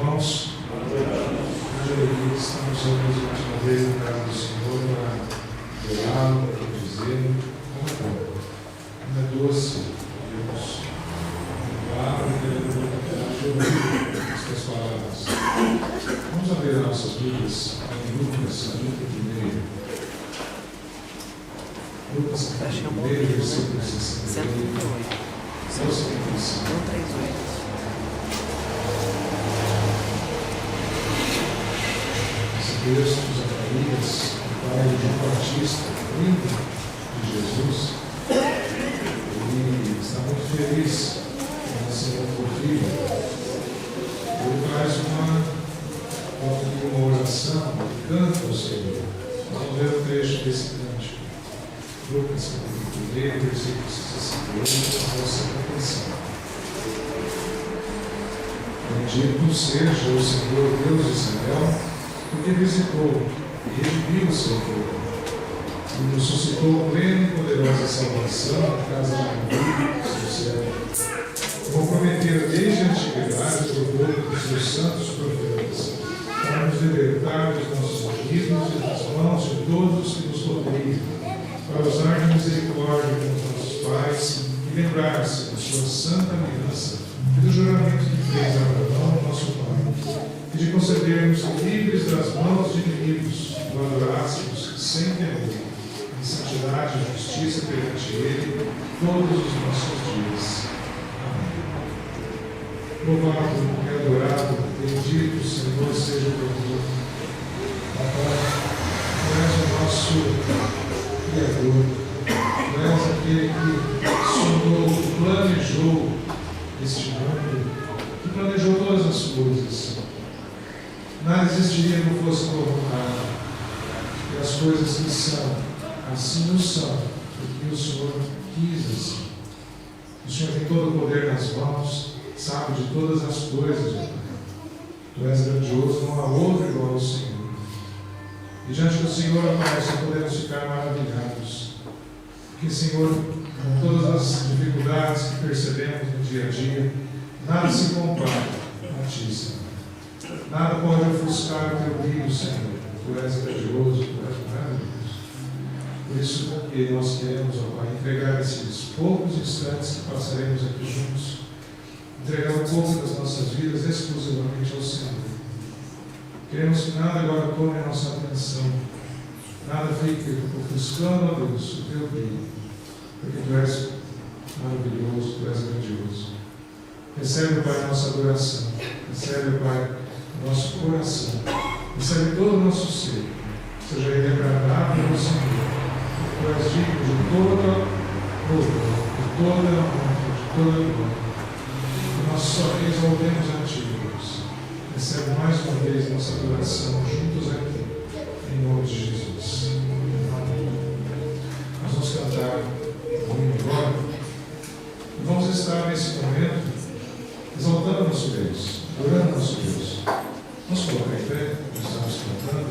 irmãos. Estamos reunidos mais uma vez na casa do Senhor para adorá-lo, para dizer como é doce Deus. Palavra que ele ouvir estas palavras. Vamos abrir nossas Bíblias em Lucas, capítulo 1. Lucas, capítulo 1, versículo 68. 138. Texto de Zacarias, o pai de João Batista, primo de Jesus, ele está muito feliz com o Senhor por filho. Ele faz uma oração, um canto ao Senhor. Vamos ver o trecho desse cântico. Lucas, capítulo 1, versículo 68 ao 75. Bendito seja o Senhor Deus de Israel, porque visitou e redimiu o seu povo, e nos suscitou plena e poderosa salvação na casa de Davi, seu servo, como prometera desde a antiguidade por boca dos seus santos profetas, para nos libertar dos nossos inimigos e das mãos de todos os que nos rodeiam, para usar de misericórdia com os nossos pais e lembrar-se da sua santa aliança e do juramento que fez a Abraão, nosso pai, e de concedermos livres das mãos de inimigos, o adorássemos sem temor, em santidade e justiça perante Ele, todos os nossos dias. Amém. Louvado e adorado, bendito o Senhor seja o teu nome. Papai, tu és o nosso Criador, tu és aquele que sondou, planejou este mundo, que planejou todas as coisas. Nada existiria que não fosse colocado. E as coisas que são, assim não são, porque o Senhor quis assim. O Senhor tem todo o poder nas mãos, sabe de todas as coisas, meu Pai. Tu és grandioso, não há outro igual ao Senhor. E diante do Senhor, Pai, só podemos ficar maravilhados. Porque, Senhor, com todas as dificuldades que percebemos no dia a dia, nada se compara a Ti, Senhor. Nada pode ofuscar o teu brilho, Senhor. Tu és grandioso, tu és maravilhoso. Por isso que nós queremos, ó Pai, entregar esses poucos instantes que passaremos aqui juntos, entregar um pouco das nossas vidas exclusivamente ao Senhor. Queremos que nada agora tome a nossa atenção, nada fique ofuscando, ó Deus, o teu brilho, porque tu és maravilhoso, tu és grandioso. Recebe, Pai, a nossa adoração. Recebe, Pai, nosso coração, recebe todo o nosso ser, seja ele agradável ao Senhor, tu és digno de toda louvor, de toda honra, de toda glória. E nós só exaltemos a Ti, Deus. Recebe mais uma vez nossa adoração juntos aqui, em nome de Jesus. Amém. Nós vamos cantar um hino agora e vamos estar nesse momento exaltando nosso Deus, adorando nosso Deus. Vamos colocar em pé, nós estamos cantando,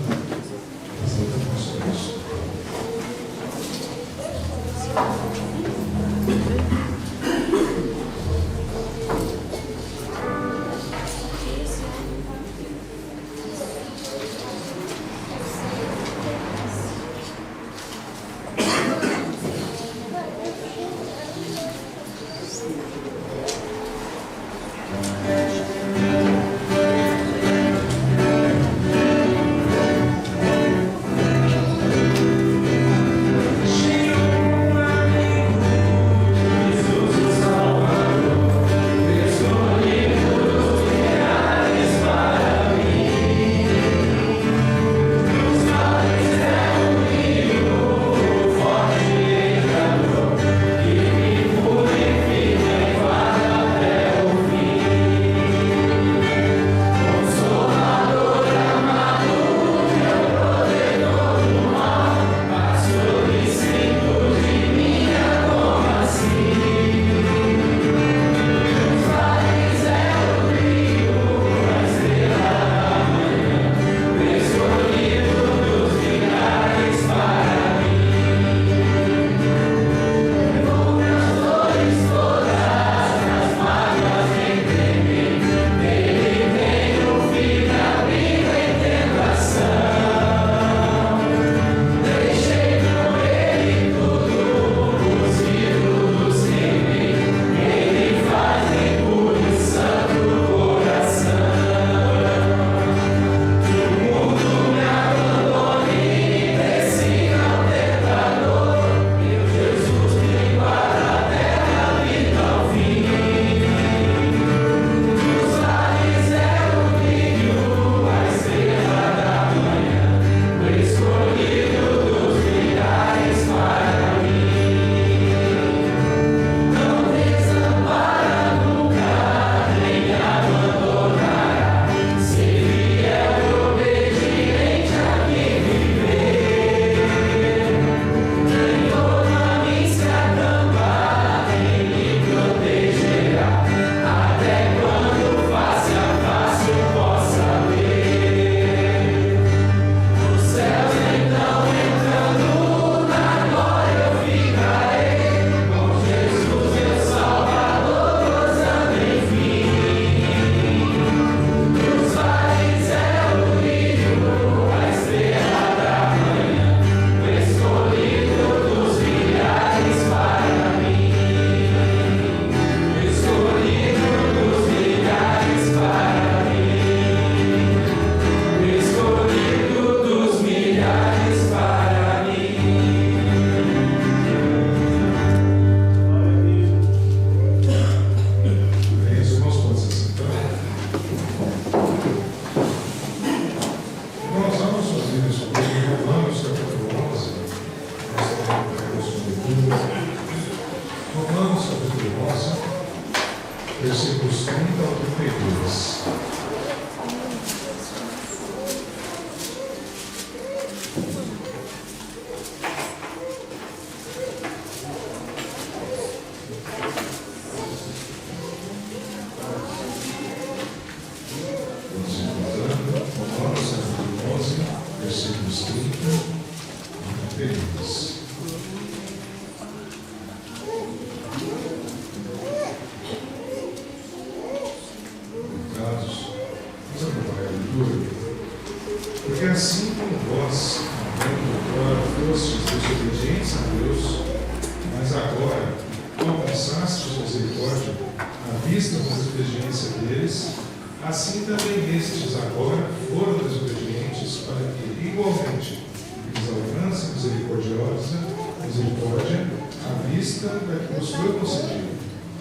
exaltando nosso Deus. feridas. Vamos acompanhar a leitura. Porque assim como vós, agora fostes desobedientes a Deus, mas agora alcançastes misericórdia à vista da desobediência deles, assim também estes agora foram desobedientes, para que igualmente eles alcancem misericórdia à vista da que nos foi concedida.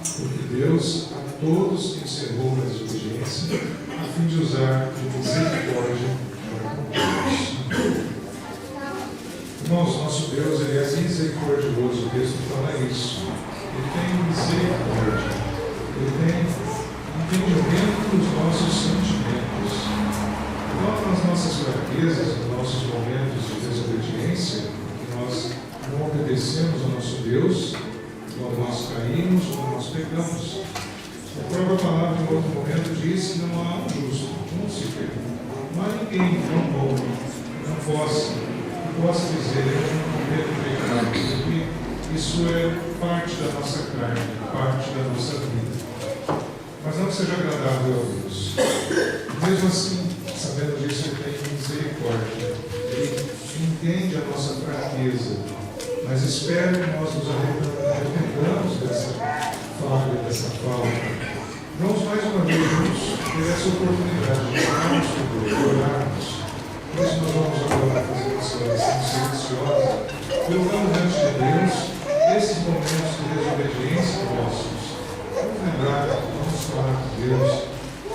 Porque Deus a todos encerrou na desobediência, a fim de usar de misericórdia para com todos. Irmãos, nosso Deus, ele é misericordioso, o texto fala isso. Ele tem misericórdia, ele tem entendimento dos nossos sentimentos. Então, nas nossas fraquezas, nos nossos momentos de desobediência, que nós não obedecemos ao nosso Deus, quando nós caímos, quando nós pecamos. A própria palavra, em outro momento, diz que não há um justo, um sequer. Não há ninguém tão bom, não possa dizer, eu não cometo pecado, porque isso é parte da nossa carne, parte da nossa vida. Mas não que seja agradável a Deus. Mesmo assim, sabendo disso, Ele tem misericórdia. Ele entende a nossa fraqueza, mas espera que nós nos arrependamos dessa falha, dessa falta. Vamos mais uma vez juntos ter essa oportunidade de orarmos por Deus, de orarmos. Por isso nós vamos agora fazer essa oração silenciosa, colocando diante de Deus esses momentos de desobediência nossos. Vamos lembrar, vamos falar com Deus.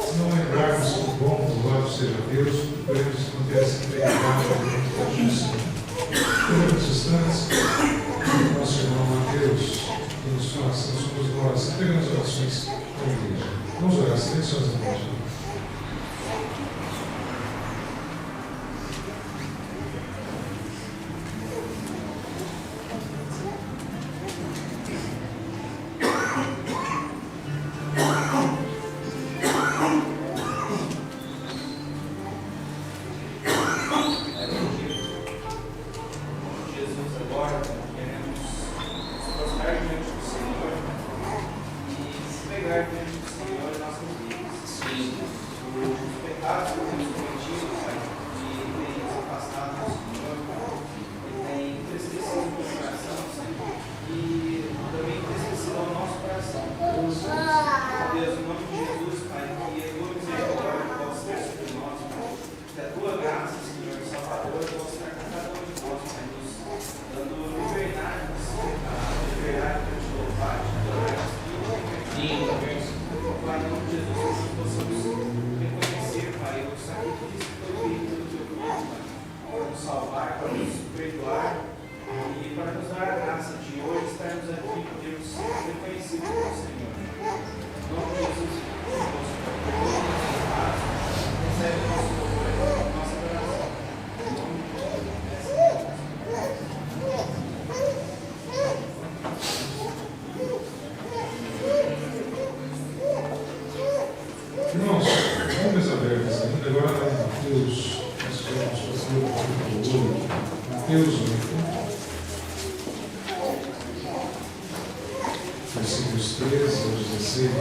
Se não lembrarmos que o bom, louvado seja Deus, podemos manter essa integridade da justiça. Todos os instantes, nosso irmão Mateus, que nos faça, nós somos nós, pegando as orações da igreja. Vamos orar silenciosamente. Versículos 13 ao 16,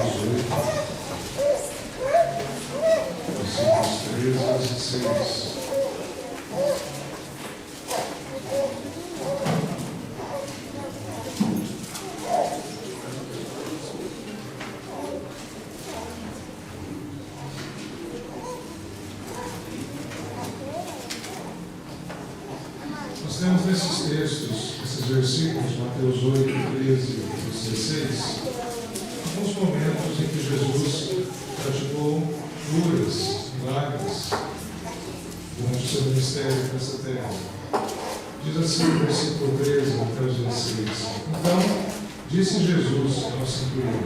18, versículos 13 ao 16. Nós temos nesses textos, esses versículos, Mateus 8, 13 e 16, alguns momentos em que Jesus praticou curas, milagres, durante o seu ministério nessa terra. Diz assim no versículo 13 até o 16: Então, disse Jesus ao centurião: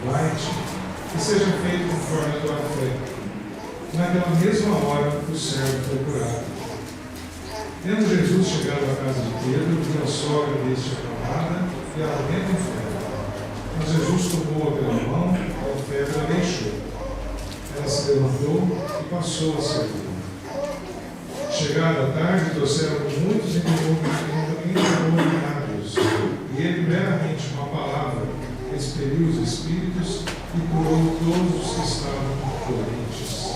Vai-te, e seja feito conforme a tua fé. Naquela mesma hora, o servo foi curado. Tendo Jesus chegado à casa de Pedro, viu a sogra deste acamada e ela dentro em febre. Mas Jesus tomou-a pela mão, a febre a deixou. Ela se levantou e passou a servir. chegada a tarde, trouxeram muitos endemoniados, e ele, meramente uma palavra, expeliu os espíritos e curou todos os que estavam doentes.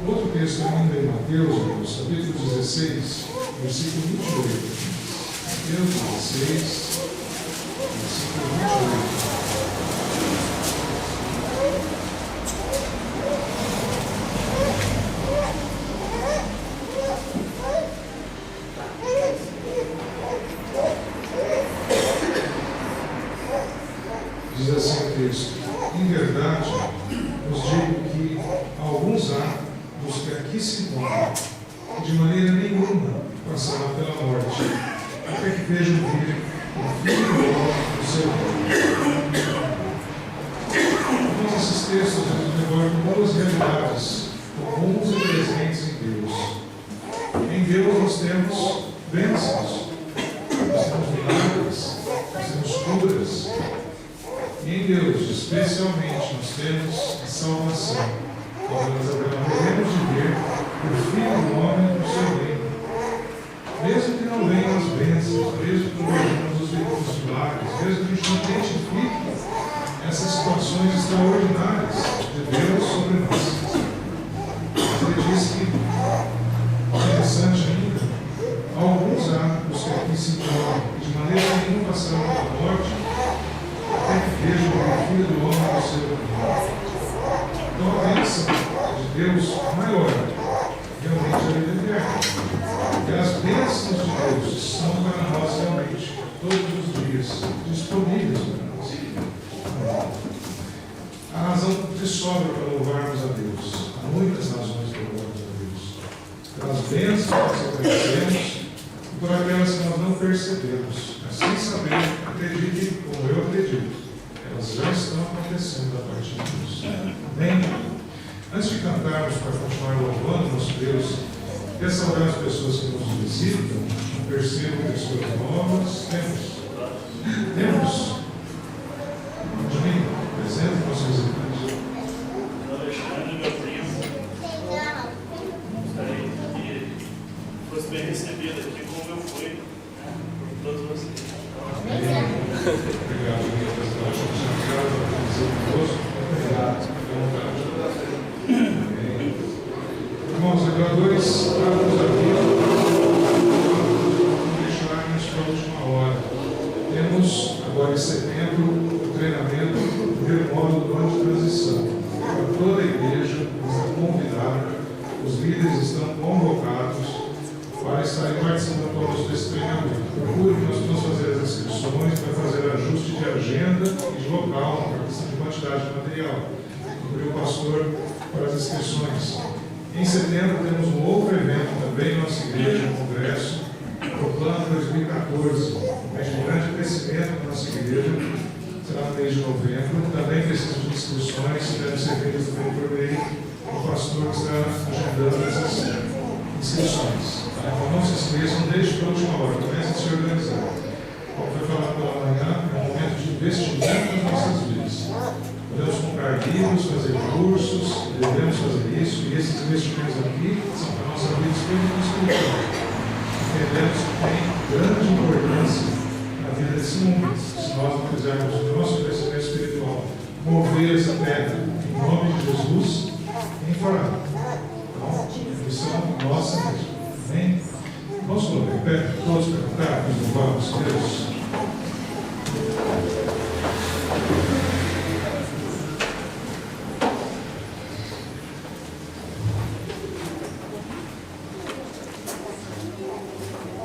Outro texto ainda em Mateus, capítulo 16, versículo 28. Mateus 16, versículo 28. Diz assim o texto: em verdade, vos digo que alguns há dos que aqui se encontram, que de maneira nenhuma passarão pela morte, até que vejam vir o Filho do Homem do seu reino. Todos esses textos nos recordam duas realidades comuns e presentes em Deus. Em Deus nós temos bênçãos, nós temos milagres, nós temos curas. E em Deus, especialmente, nós temos a salvação, quando nós aprendemos de ver o Filho do Homem no seu reino. Mesmo que não venham as bênçãos, mesmo que não vejamos os milagres, mesmo que a gente não identifique essas situações extraordinárias de Deus sobre nós. Mas ele diz que, interessante ainda, alguns há os que aqui se encontram, que de maneira nenhuma passarão pela morte, até que vejam o Filho do Homem no seu reino. Então a bênção de Deus maior realmente é a vida eterna. E as bênçãos de Deus são para nós realmente, todos os dias, disponíveis para nós. A razão que sobra para louvarmos a Deus, há muitas razões para louvarmos a Deus. Pelas bênçãos que nós conhecemos e por aquelas que nós não percebemos. Mas sem saber, acredite como eu acredito, elas já estão acontecendo da parte de Deus. Amém? Antes de cantarmos para continuar louvando nosso Deus, quer saudar as pessoas que nos visitam, percebo pessoas novas, temos. Domingo, presente nosso visitante. Alexandre, meu primo, gostaria que fosse bem recebido aqui como eu fui, por todos vocês. Obrigado, irmãos, agora dois atos aqui, deixarmos para a última hora. Temos agora em setembro o treinamento do primeiro módulo do ano de transição. Para toda a igreja está convidada, os líderes estão convocados para estarem participando conosco desse treinamento. Procure que nós vamos fazer as inscrições, para fazer ajuste de agenda e de local, para questão de quantidade de material. Procure o pastor para as inscrições. Em setembro temos um outro evento também em nossa igreja, um congresso, Proclama 2014, um mês de grande crescimento da nossa igreja, será no mês de novembro. Também precisa de inscrições, devem ser feitas também por meio do pastor que está agendando essas inscrições. Então não se esqueçam, desde a última hora, comece a se organizar. Como foi falado pela manhã, é um momento de investimento nas nossas vidas. Podemos comprar livros, fazer cursos, devemos fazer isso, e esses investimentos aqui são para a nossa vida espiritual. Entendemos que tem grande importância na vida desse mundo. Se nós não fizermos o nosso crescimento espiritual mover essa terra em nome de Jesus, quem fará? Então, é missão nossa mesmo. Amém? Vamos colocar em pé, todos para cantar, nos louvamos Deus.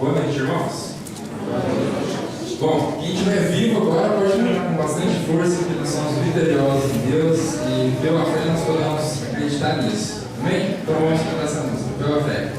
Boa noite, irmãos. Bom, quem estiver vivo agora pode cantar com bastante força, que nós somos vitoriosos em Deus e pela fé nós podemos acreditar nisso. Amém? Então vamos cantar essa música, pela fé.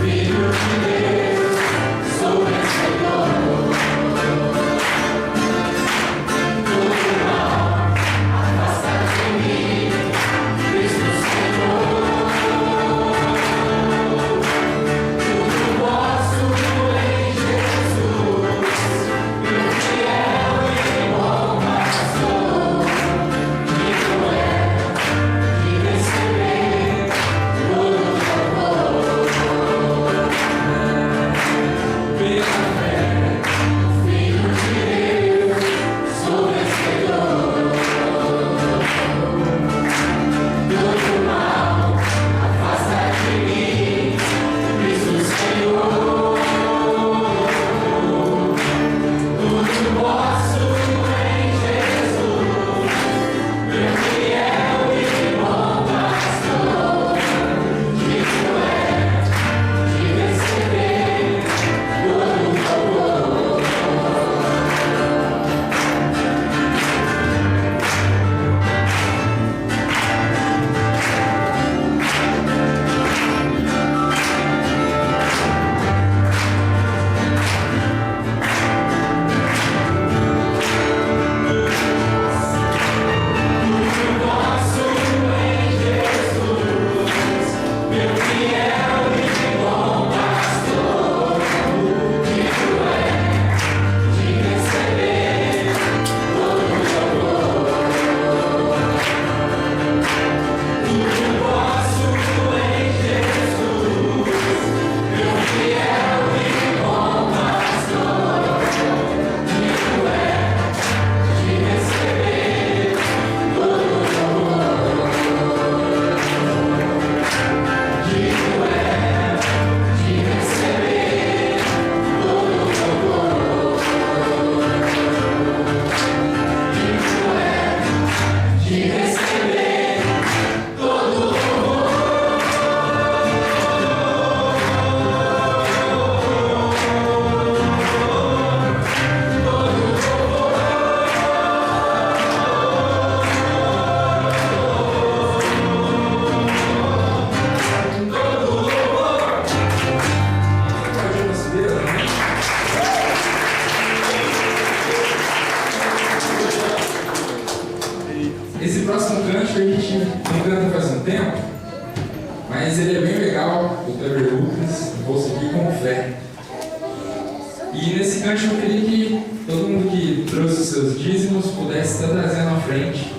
Filho de Deus, sou tempo, mas ele é bem legal, o Kleber Lucas, vou seguir com fé. E nesse cântico eu queria que todo mundo que trouxe os seus dízimos pudesse estar trazendo à frente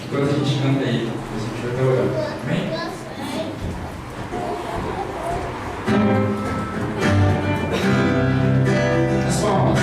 enquanto a gente canta aí. A gente vai estar orando. Amém? As palmas.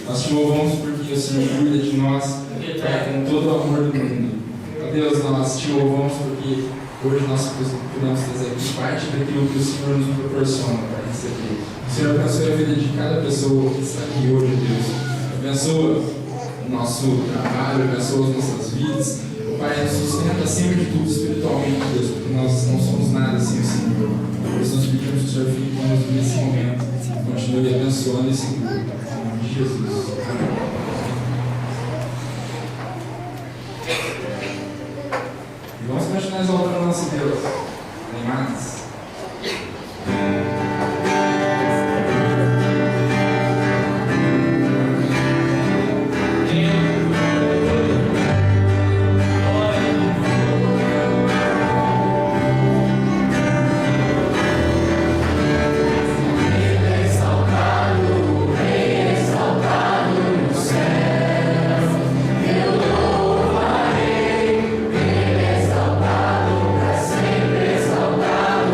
Nós te louvamos porque o Senhor cuida de nós, Pai, com todo o amor do mundo. Ó Deus, nós te louvamos porque hoje nós podemos trazer aqui parte daquilo que o Senhor nos proporciona para receber. O Senhor abençoe a vida de cada pessoa que está aqui hoje, Deus. Abençoa o nosso trabalho, abençoa as nossas vidas. O Pai nos sustenta acima de tudo espiritualmente, Deus, porque nós não somos nada sem o Senhor. Por isso nós pedimos que o Senhor fique conosco nesse momento. Continue abençoando esse grupo. Em nome de Jesus. Amém. E vamos continuar exaltando o nosso Deus. Animados? Exaltado,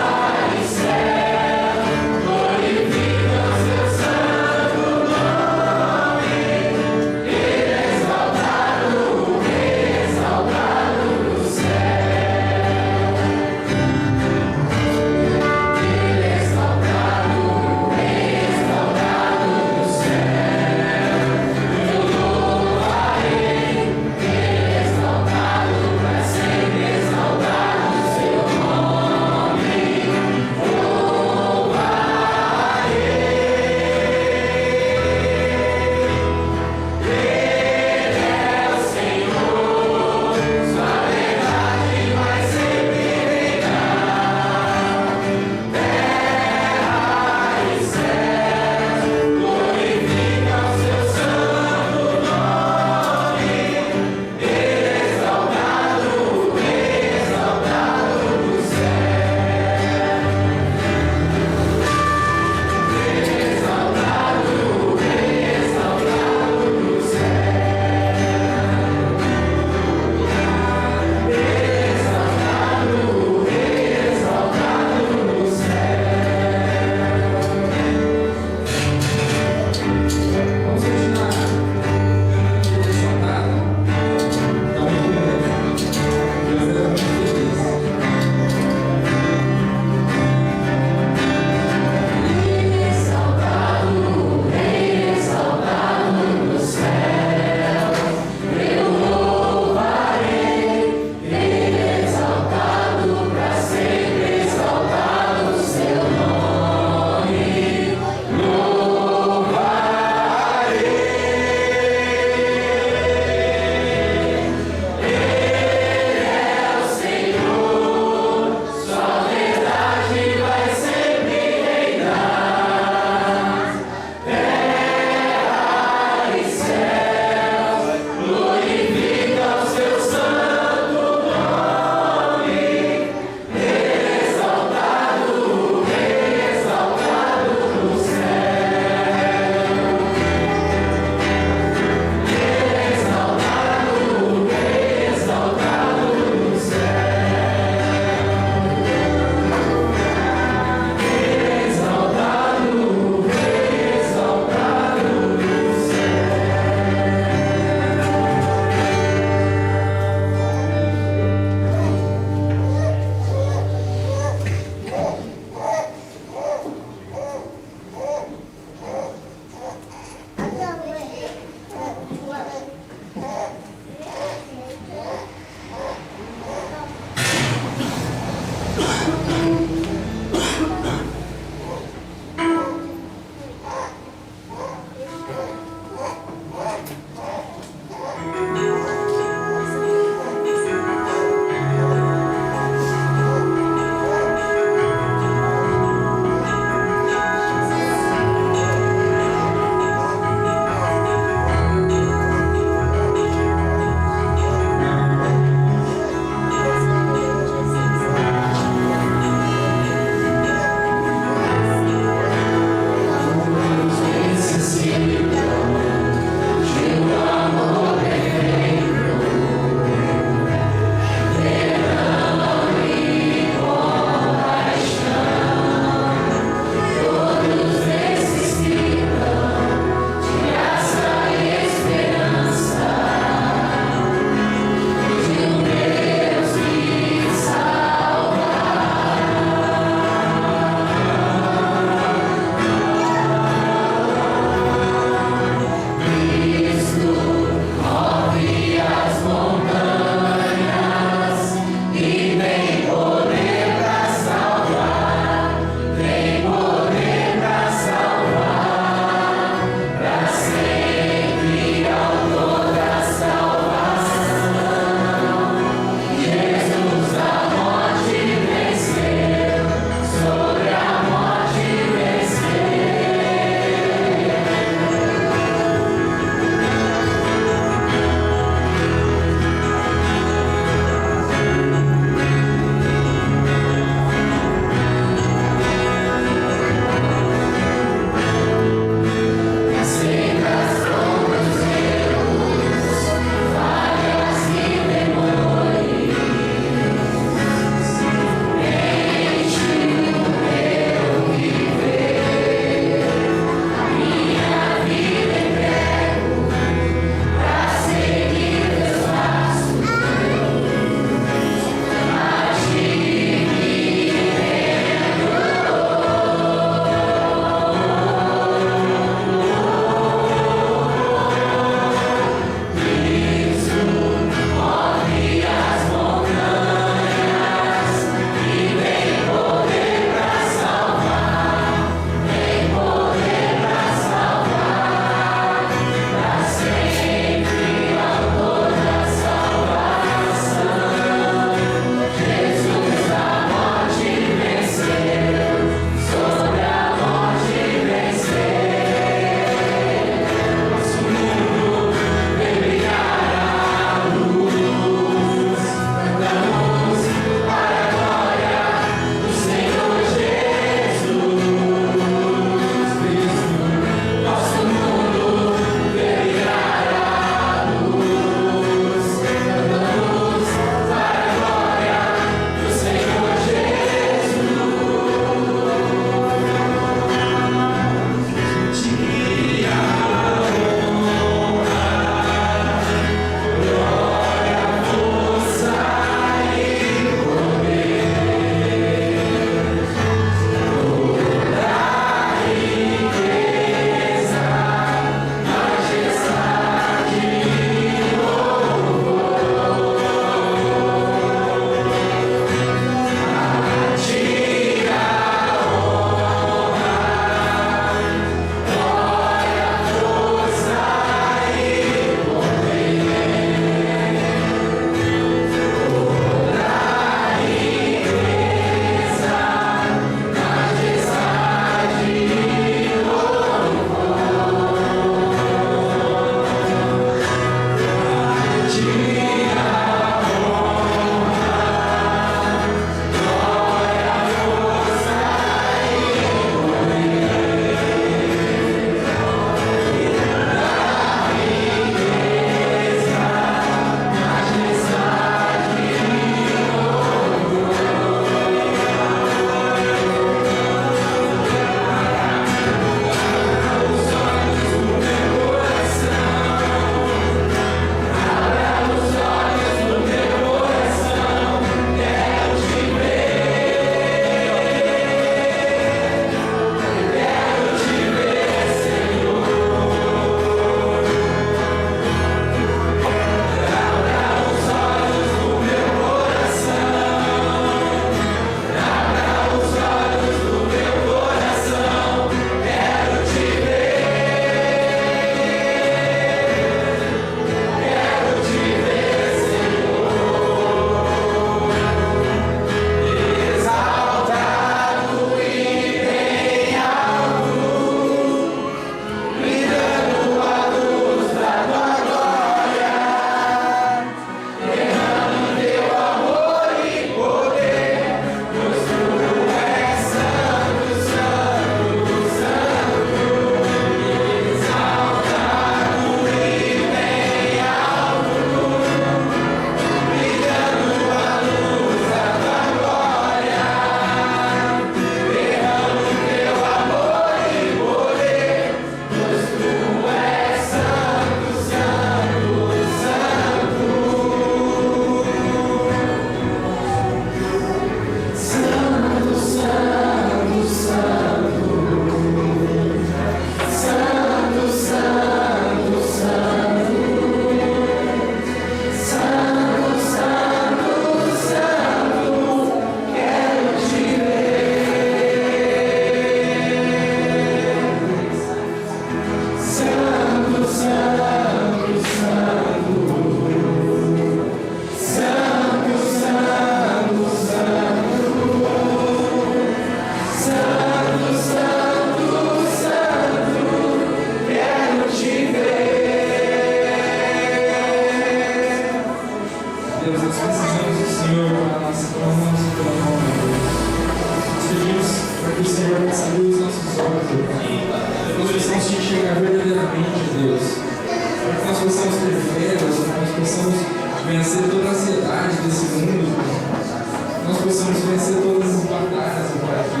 vencer todas as batalhas, ó Pai, que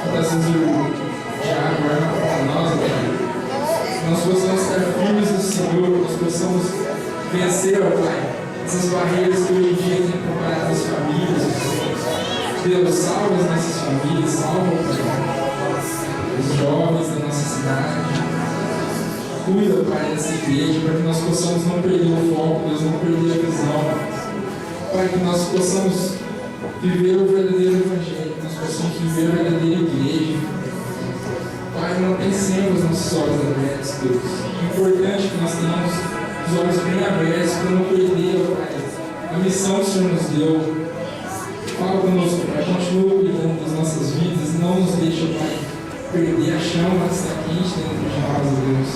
muitas vezes o diabo arma para nós, ó Pai. Nós possamos estar firmes no Senhor, nós possamos vencer, ó Pai, essas barreiras que hoje em dia têm preparado as famílias, ó Pai. Deus, salva as nossas famílias, salva, ó Pai, os jovens da nossa cidade. Cuida, Pai, dessa igreja, para que nós possamos não perder o foco, Deus, não perder a visão. Pai, que nós possamos viver o verdadeiro Evangelho, que nós possamos viver a verdadeira igreja. Pai, mantém sempre os nossos olhos abertos, Deus. É importante que nós tenhamos os olhos bem abertos para não perder, ó Pai, a missão que o Senhor nos deu. Fala conosco, Pai, continua cuidando das nossas vidas, não nos deixa, Pai, perder a chama que está quente dentro de nós, Deus.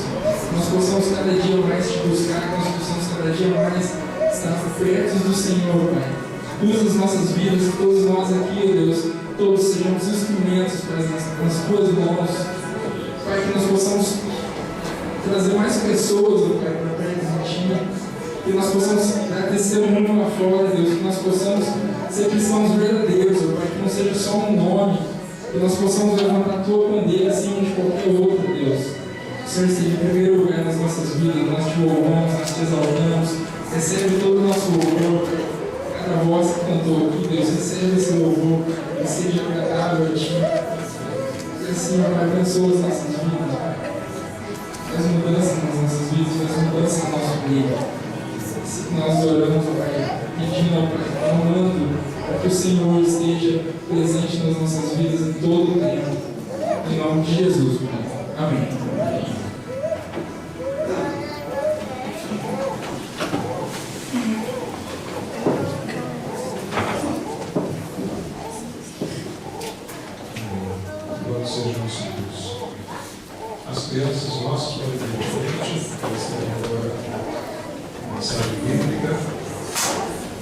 Que nós possamos cada dia mais te buscar, que nós possamos cada dia mais estar perto do Senhor, Pai. Usa as nossas vidas, que todos nós aqui, ó Deus, todos sejamos instrumentos nas tuas mãos. Pai, que nós possamos trazer mais pessoas, ó Pai, para perto de ti. Que nós possamos dar testemunho lá fora, Deus. Que nós possamos ser cristãos verdadeiros, ó Pai, que não seja só um nome. Que nós possamos levantar a tua bandeira acima de qualquer outro, Deus. O Senhor esteja em primeiro lugar nas nossas vidas, nós te louvamos, nós te exaltamos. Recebe todo o nosso louvor, cada voz que cantou aqui, Deus, recebe esse louvor, que seja agradável a ti. E assim, Pai, abençoa as nossas vidas, Pai. Faz mudança nas nossas vidas, faz mudança no nosso meio. Assim nós oramos, Pai, pedindo, Pai, amando, para que o Senhor esteja presente nas nossas vidas em todo o tempo. Em nome de Jesus, Pai. Amém. As crianças nossas podem vir à frente, elas terem agora a mensagem bíblica.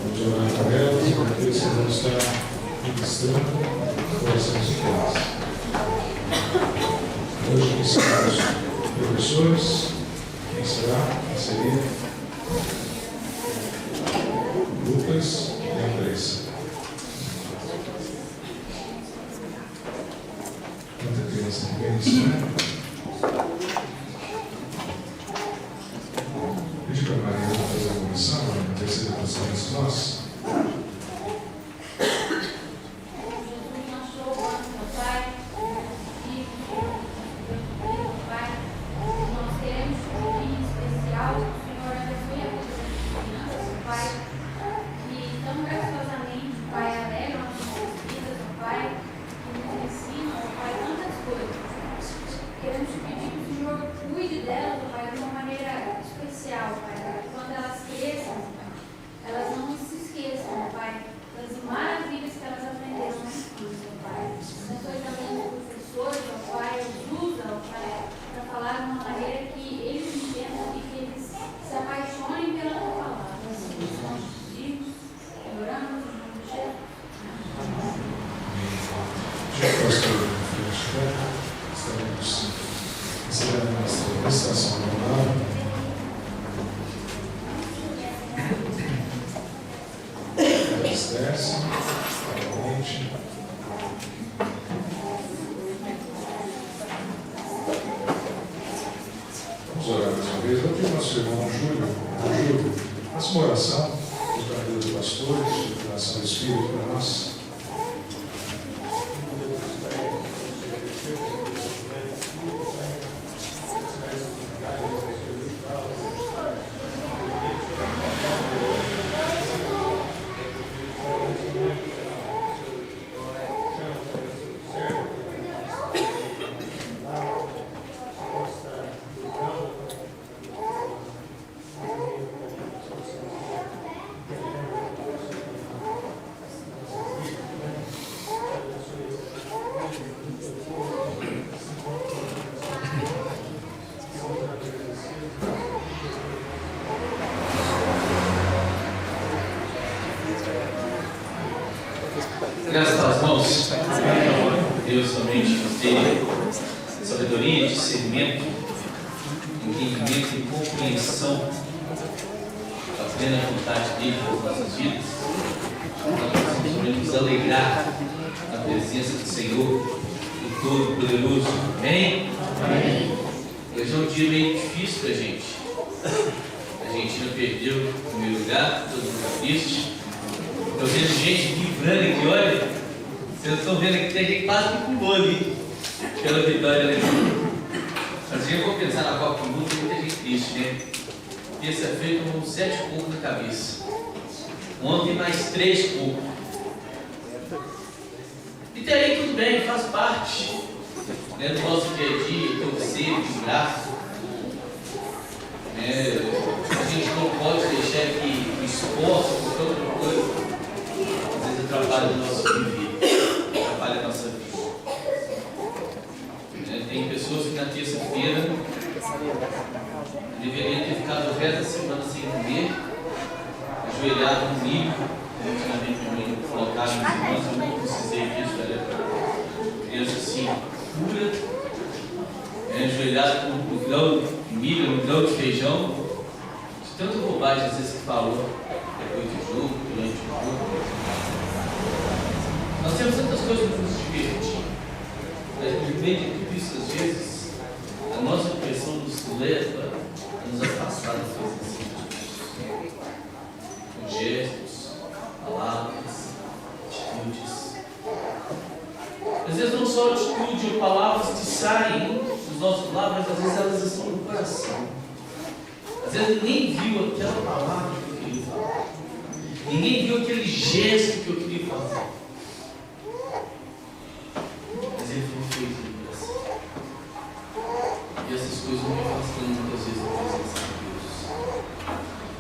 Vamos orar por elas, para aqueles que vão estar ministrando orações de classe. Hoje iniciamos os professores. Quem será? Quem seria? Lucas e Andressa. Quanta criança tem que iniciar? Pedi para a Maria fazer a comissão, a terceira passagem de nós. Vamos orar mais uma vez. Vou pedir ao nosso irmão Júlio, faça uma oração para a vida dos pastores, a oração do Espírito para nós. Graças aos irmãos, Deus somente nos dê sabedoria, discernimento, entendimento e compreensão da plena vontade dele nas nossas vidas. nós possamos nos alegrar na presença do Senhor, do Todo-Poderoso. Amém? Amém. Hoje é um dia meio difícil para a gente. A Argentina perdeu o primeiro lugar, todo mundo está triste. Estou vendo gente vibrando aqui, olha. Vocês estão vendo aqui, tem gente que quase que pulou ali pela vitória alemã. Mas eu vou pensar na Copa do Mundo, tem muita gente triste, né? Terça-feira tomamos 7 pontos na cabeça. Ontem mais 3 pontos. E até aí tudo bem, faz parte, né, do nosso dia a dia, torcer, vibrar. A gente não pode deixar que o esporte, qualquer outra coisa, às vezes atrapalha o nosso viver, atrapalha a nossa vida. Tem pessoas que na terça-feira deveriam ter ficado o resto da semana sem comer, ajoelhado no milho. Ultimamente me colocaram nos irmãos, eu não precisei disso, era criança assim, pura, ajoelhado no grão de milho, no grão de feijão, de tanta bobagem às vezes que falou, depois do jogo, durante o jogo. Nós temos tantas coisas para nos divertir, mas no meio de tudo isso, às vezes, a nossa pressão nos leva a nos afastar das coisas assim, com gestos, palavras, atitudes. Às vezes não só atitude ou palavras que saem dos nossos lábios, mas às vezes elas estão no coração. Às vezes ninguém viu aquela palavra que eu queria falar. Ninguém viu aquele gesto que eu queria fazer. Mas ele foi feito no coração. E essas coisas não me afastando muitas vezes da presença de Deus.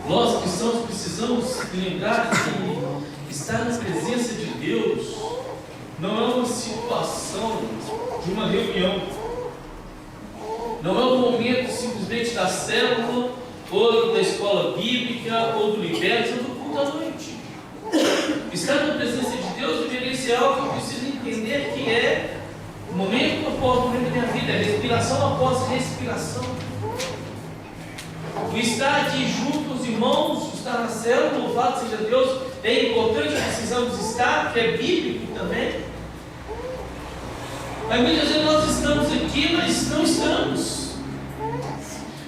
Nós cristãos precisamos lembrar que estar na presença de Deus não é uma situação de uma reunião, não é um momento simplesmente da célula, ou da escola bíblica, ou do liberto, ou do culto à noite. Estar na presença de Deus deveria ser algo que eu preciso entender que é momento após momento da minha vida, é respiração após respiração. O estar aqui junto com os irmãos, estar na célula, louvado seja Deus, é importante, precisamos estar, que é bíblico também. Mas muitas vezes nós estamos aqui, mas não estamos.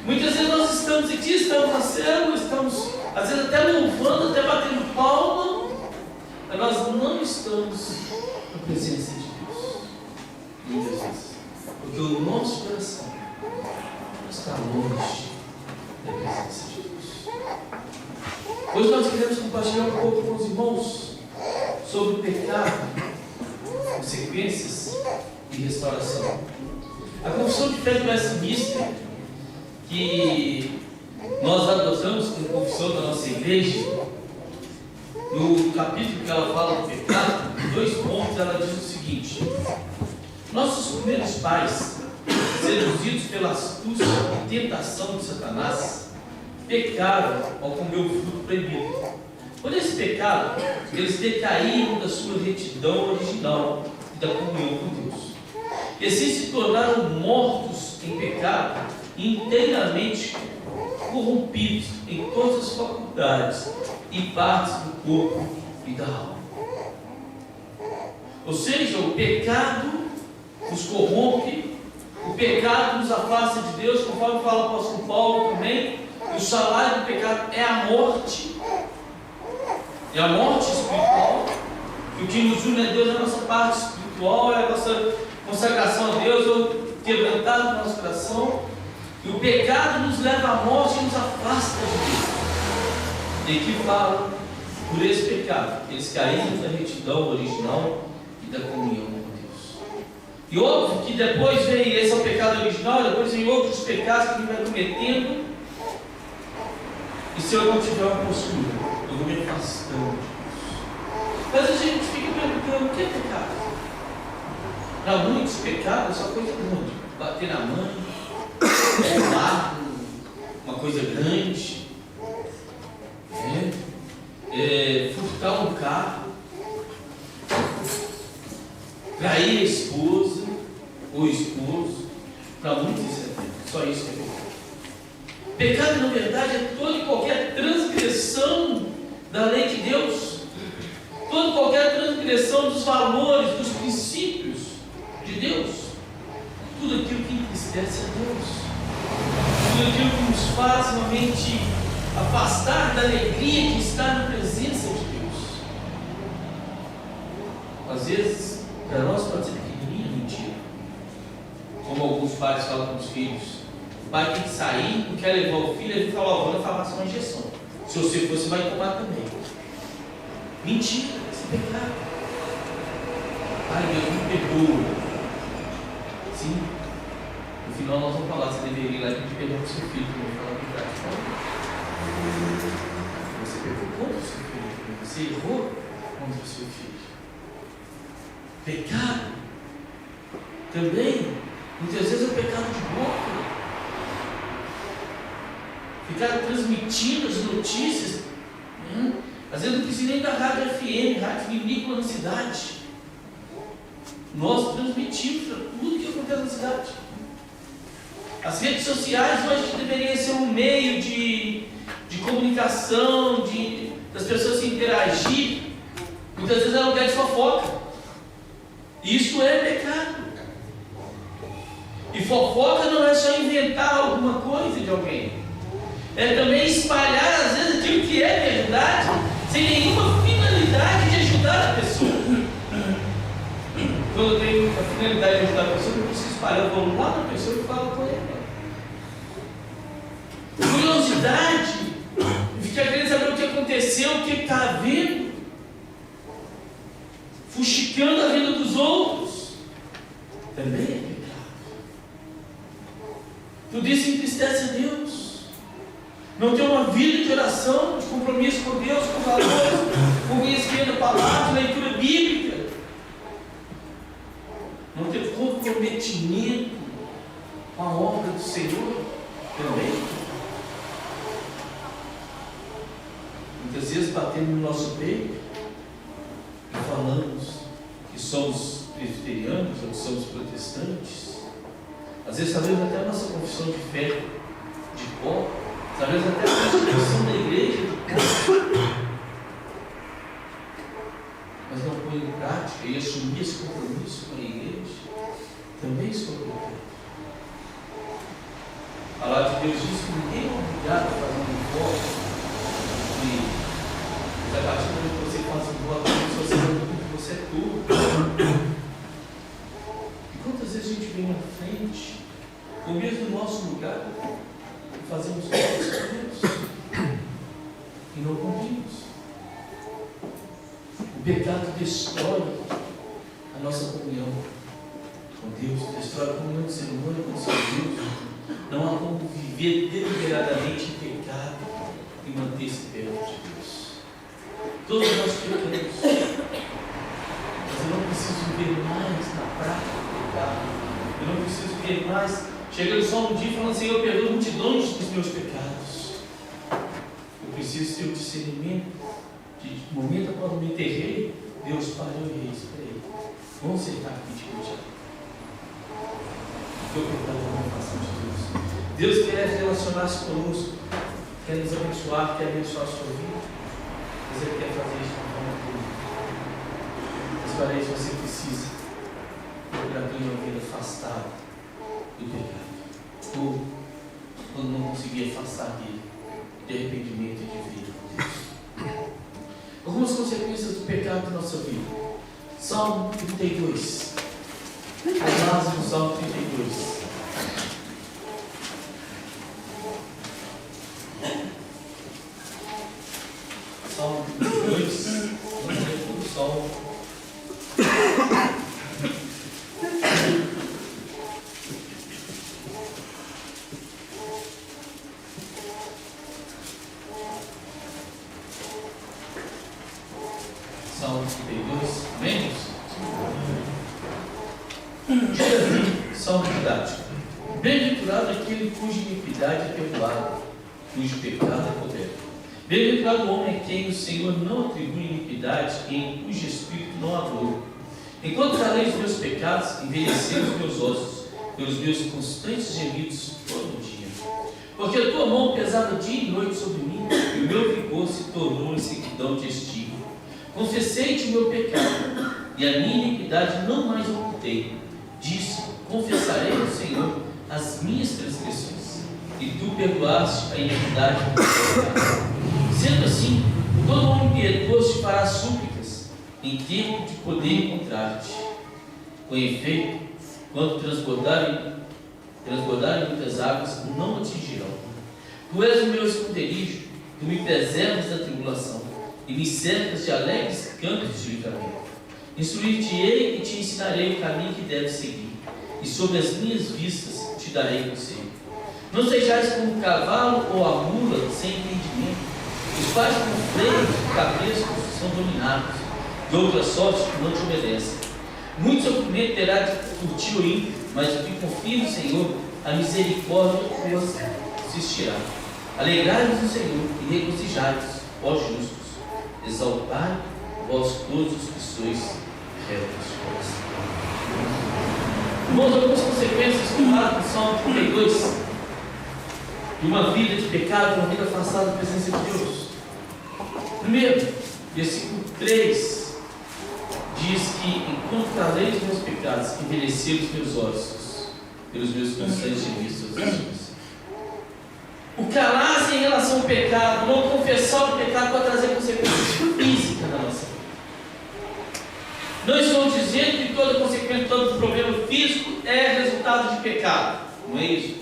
Muitas vezes nós estamos aqui, estamos na célula, estamos às vezes até louvando, até batendo palma, mas nós não estamos na presença de Deus. Muitas vezes. Porque o nosso coração está longe da presença de Deus. Hoje nós queremos compartilhar um pouco com os irmãos sobre o pecado, consequências e restauração. A confissão de fé do Westminster, que nós adotamos como confissão da nossa igreja, no capítulo que ela fala do pecado, em 2 pontos, ela diz o seguinte: nossos primeiros pais, seduzidos pela astúcia e tentação de Satanás, pecaram ao comer o fruto proibido. Por esse pecado, eles decaíram da sua retidão original e da comunhão com Deus, e assim se tornaram mortos em pecado, inteiramente corrompidos em todas as faculdades e partes do corpo e da alma. Ou seja, o pecado nos corrompe, o pecado nos afasta de Deus, conforme fala o apóstolo Paulo também. O salário do pecado é a morte espiritual. E o que nos une a Deus é a nossa parte espiritual, é a nossa consagração a Deus, ou quebrantado no nosso coração. E o pecado nos leva à morte e nos afasta de Deus. E aqui fala, por esse pecado, eles caíram da retidão original e da comunhão com Deus. E óbvio que depois vem, esse é o pecado original, depois vem outros pecados que ele vai cometendo. E se eu não tiver uma postura, eu vou me afastando de Deus. Mas a gente fica perguntando, o que é pecado? Para muitos, pecado é só coisa grande. Bater na mãe, roubar uma coisa grande, furtar um carro, trair a esposa ou esposo. Para muitos isso é só isso que é pecado. Pecado, na verdade, é toda e qualquer transgressão da lei de Deus. qualquer transgressão dos valores, dos princípios de Deus. Tudo aquilo que entristece a Deus. Tudo aquilo que nos faz realmente afastar da alegria de estar na presença de Deus. Às vezes, para nós pode ser pequenininha mentira. Como alguns pais falam com os filhos. O pai tem que sair, não quer levar o filho, ele fala, vou levar uma injeção. Se você for, você vai tomar também. Mentira, esse pecado. Ai, Deus me perdoa. Sim. No final nós vamos falar, você deveria ir lá e pedir perdão para o seu filho, que eu vou falar de prática. Você pecou contra o seu filho, você errou contra o seu filho. Pecado também, muitas vezes é o pecado de boca. Ficar transmitindo as notícias, né? Às vezes não precisa nem da rádio FM, rádio vinícola na cidade. Nós transmitimos para tudo que acontece na cidade. As redes sociais hoje deveriam ser um meio de comunicação, das pessoas se interagir. Muitas vezes é um lugar de fofoca. Isso é pecado. E fofoca não é só inventar alguma coisa de alguém. É também espalhar, às vezes, aquilo que é verdade, sem nenhuma finalidade de ajudar a pessoa. Quando eu tenho a finalidade de ajudar a pessoa, eu preciso espalhar, eu vou lá na pessoa e falo com ela. Curiosidade, ficar querendo saber o que aconteceu, o que está vendo, fuxicando a vida dos outros, também é pecado. Tudo isso entristece a Deus. Não ter uma vida de oração, de compromisso com Deus, com valores, com conhecimento da palavra, leitura bíblica. Não ter comprometimento com a obra do Senhor também. Muitas vezes batemos no nosso peito e falamos que somos presbiterianos ou que somos protestantes. Às vezes sabemos até a nossa confissão de fé de cor. Talvez até a constituição da igreja, mas não põe em prática e assumir esse compromisso com a igreja, também sou pecado. A palavra de Deus diz que ninguém é obrigado a fazer um voto, mas a partir do momento que você faz um voto, você sabe que você é tudo. E quantas vezes a gente vem na frente, ou mesmo no nosso lugar, fazemos coisas com Deus e não cumprimos. O pecado destrói a nossa comunhão com Deus, destrói a comunhão do ser humano com o seu Deus. Não há como viver deliberadamente em pecado e manter-se perto de Deus. Todos nós pecamos, mas eu não preciso ver mais na prática do pecado. Eu não preciso ver mais. Chega só um dia falando assim, eu perdoo multidões dos meus pecados. Eu preciso ter o discernimento de momento após momento errei, Deus parou e esperei. Vamos sentar aqui de contigo. O teu pecado não é fácil de Deus. Deus quer relacionar-se conosco, quer nos abençoar, quer abençoar a sua vida, mas Ele quer fazer isso de forma pública. Mas para isso você precisa procurar ter uma vida afastada do pecado. Ou quando não conseguir afastar dele, de arrependimento e de vida com Deus. Algumas consequências do pecado na nossa vida. Salmo 32. A base do Salmo 32. Salmo 32. Vamos ler todo o Salmo. Salmo 32, amém? Salmo didático. Bem-aventurado aquele cuja iniquidade é perdoada, cujo pecado é coberto. Bem-aventurado o homem a quem o Senhor não atribui iniquidade e em cujo espírito não há dor. Enquanto falei os meus pecados, envelheceram os meus ossos, pelos meus constantes gemidos todo dia. Porque a tua mão pesava dia e noite sobre mim, e o meu vigor se tornou em sequidão de estímulo. Confessei-te o meu pecado, e a minha iniquidade não mais ocultei. Disse: confessarei ao Senhor as minhas transgressões, e tu perdoaste a iniquidade do meu pecado. Sendo assim, todo homem piedoso te fará súplicas, em tempo de poder encontrar-te. Com efeito, quando transbordarem muitas águas, não atingirão. Tu és o meu esconderijo, tu me preservas da tribulação, e me cercas de alegres cantos de livramento. Instruir-te-ei e te ensinarei o caminho que deves seguir, e sobre as minhas vistas te darei conselho. Não sejais como o cavalo ou a mula sem entendimento, os quais com freios e cabescos são dominados, de outra sorte não te obedecem. Muito sofrimento terá por ti o ímpio, mas o que confia no Senhor, a misericórdia consistirá. Alegrai-vos no Senhor e regozijai-vos, ó justos. Exaltai vós todos os que sois retos de coração. Irmãos, algumas consequências tomadas no Salmo 32 de uma vida de pecado, uma vida afastada da presença de Deus. Primeiro, versículo 3 diz que enquanto calei os meus pecados, envelheceram os meus ossos pelos meus constantes gemidos. O calar-se em relação ao pecado, não confessar o pecado, pode trazer consequências físicas na nossa vida. Não estou dizendo que toda consequência, todo problema físico é resultado de pecado. Não é isso.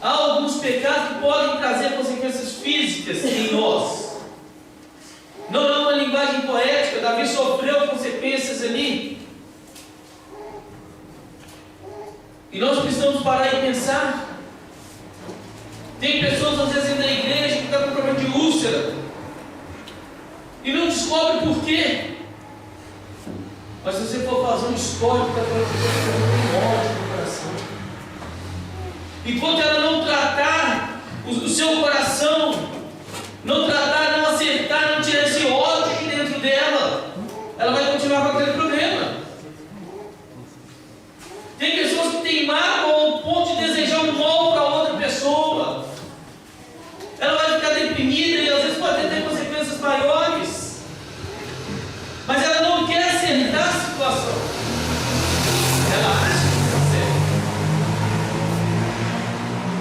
Há alguns pecados que podem trazer consequências físicas em nós. Não é uma linguagem poética. Davi sofreu consequências ali. E nós precisamos parar e pensar. Tem pessoas às vezes na igreja que estão com problema de úlcera e não descobre por quê. Mas se você for fazer um histórico, está falando que tem ódio no coração. Enquanto ela não tratar o seu coração, não tratar, não acertar, não tirar esse ódio aqui dentro dela, ela vai continuar com aquele problema. Tem pessoas que têm mágoa ao ponto de desejar um mal para outra pessoa. Ela vai ficar deprimida e às vezes pode ter consequências maiores. Mas ela não quer acertar a situação. Ela acha que está certa.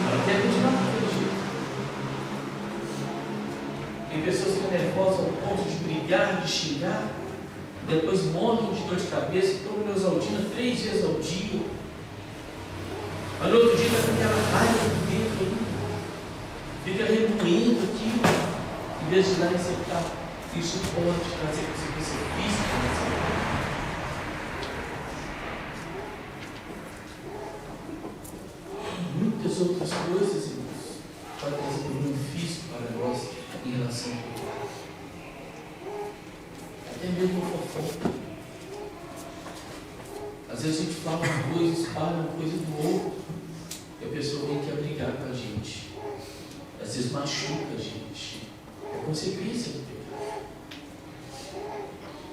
Ela quer continuar com aquele jeito. Tem pessoas que ficam nervosas ao ponto de brigar, de xingar, depois morrem de dor de cabeça, tomam Neosaldina 3 vezes ao dia. Mas no outro dia está com aquela raiva do dentro, fica remoendo aquilo, em vez de ir lá e acertar. Isso pode trazer consequência física nessa vida. Muitas outras coisas, irmãos, podem trazer problema físico para nós em relação ao pecado. Até mesmo fofoca. Às vezes a gente fala uma coisa, espalha uma coisa do outro, e a pessoa vem quer brigar com a gente. Às vezes machuca a gente. É consequência do pecado.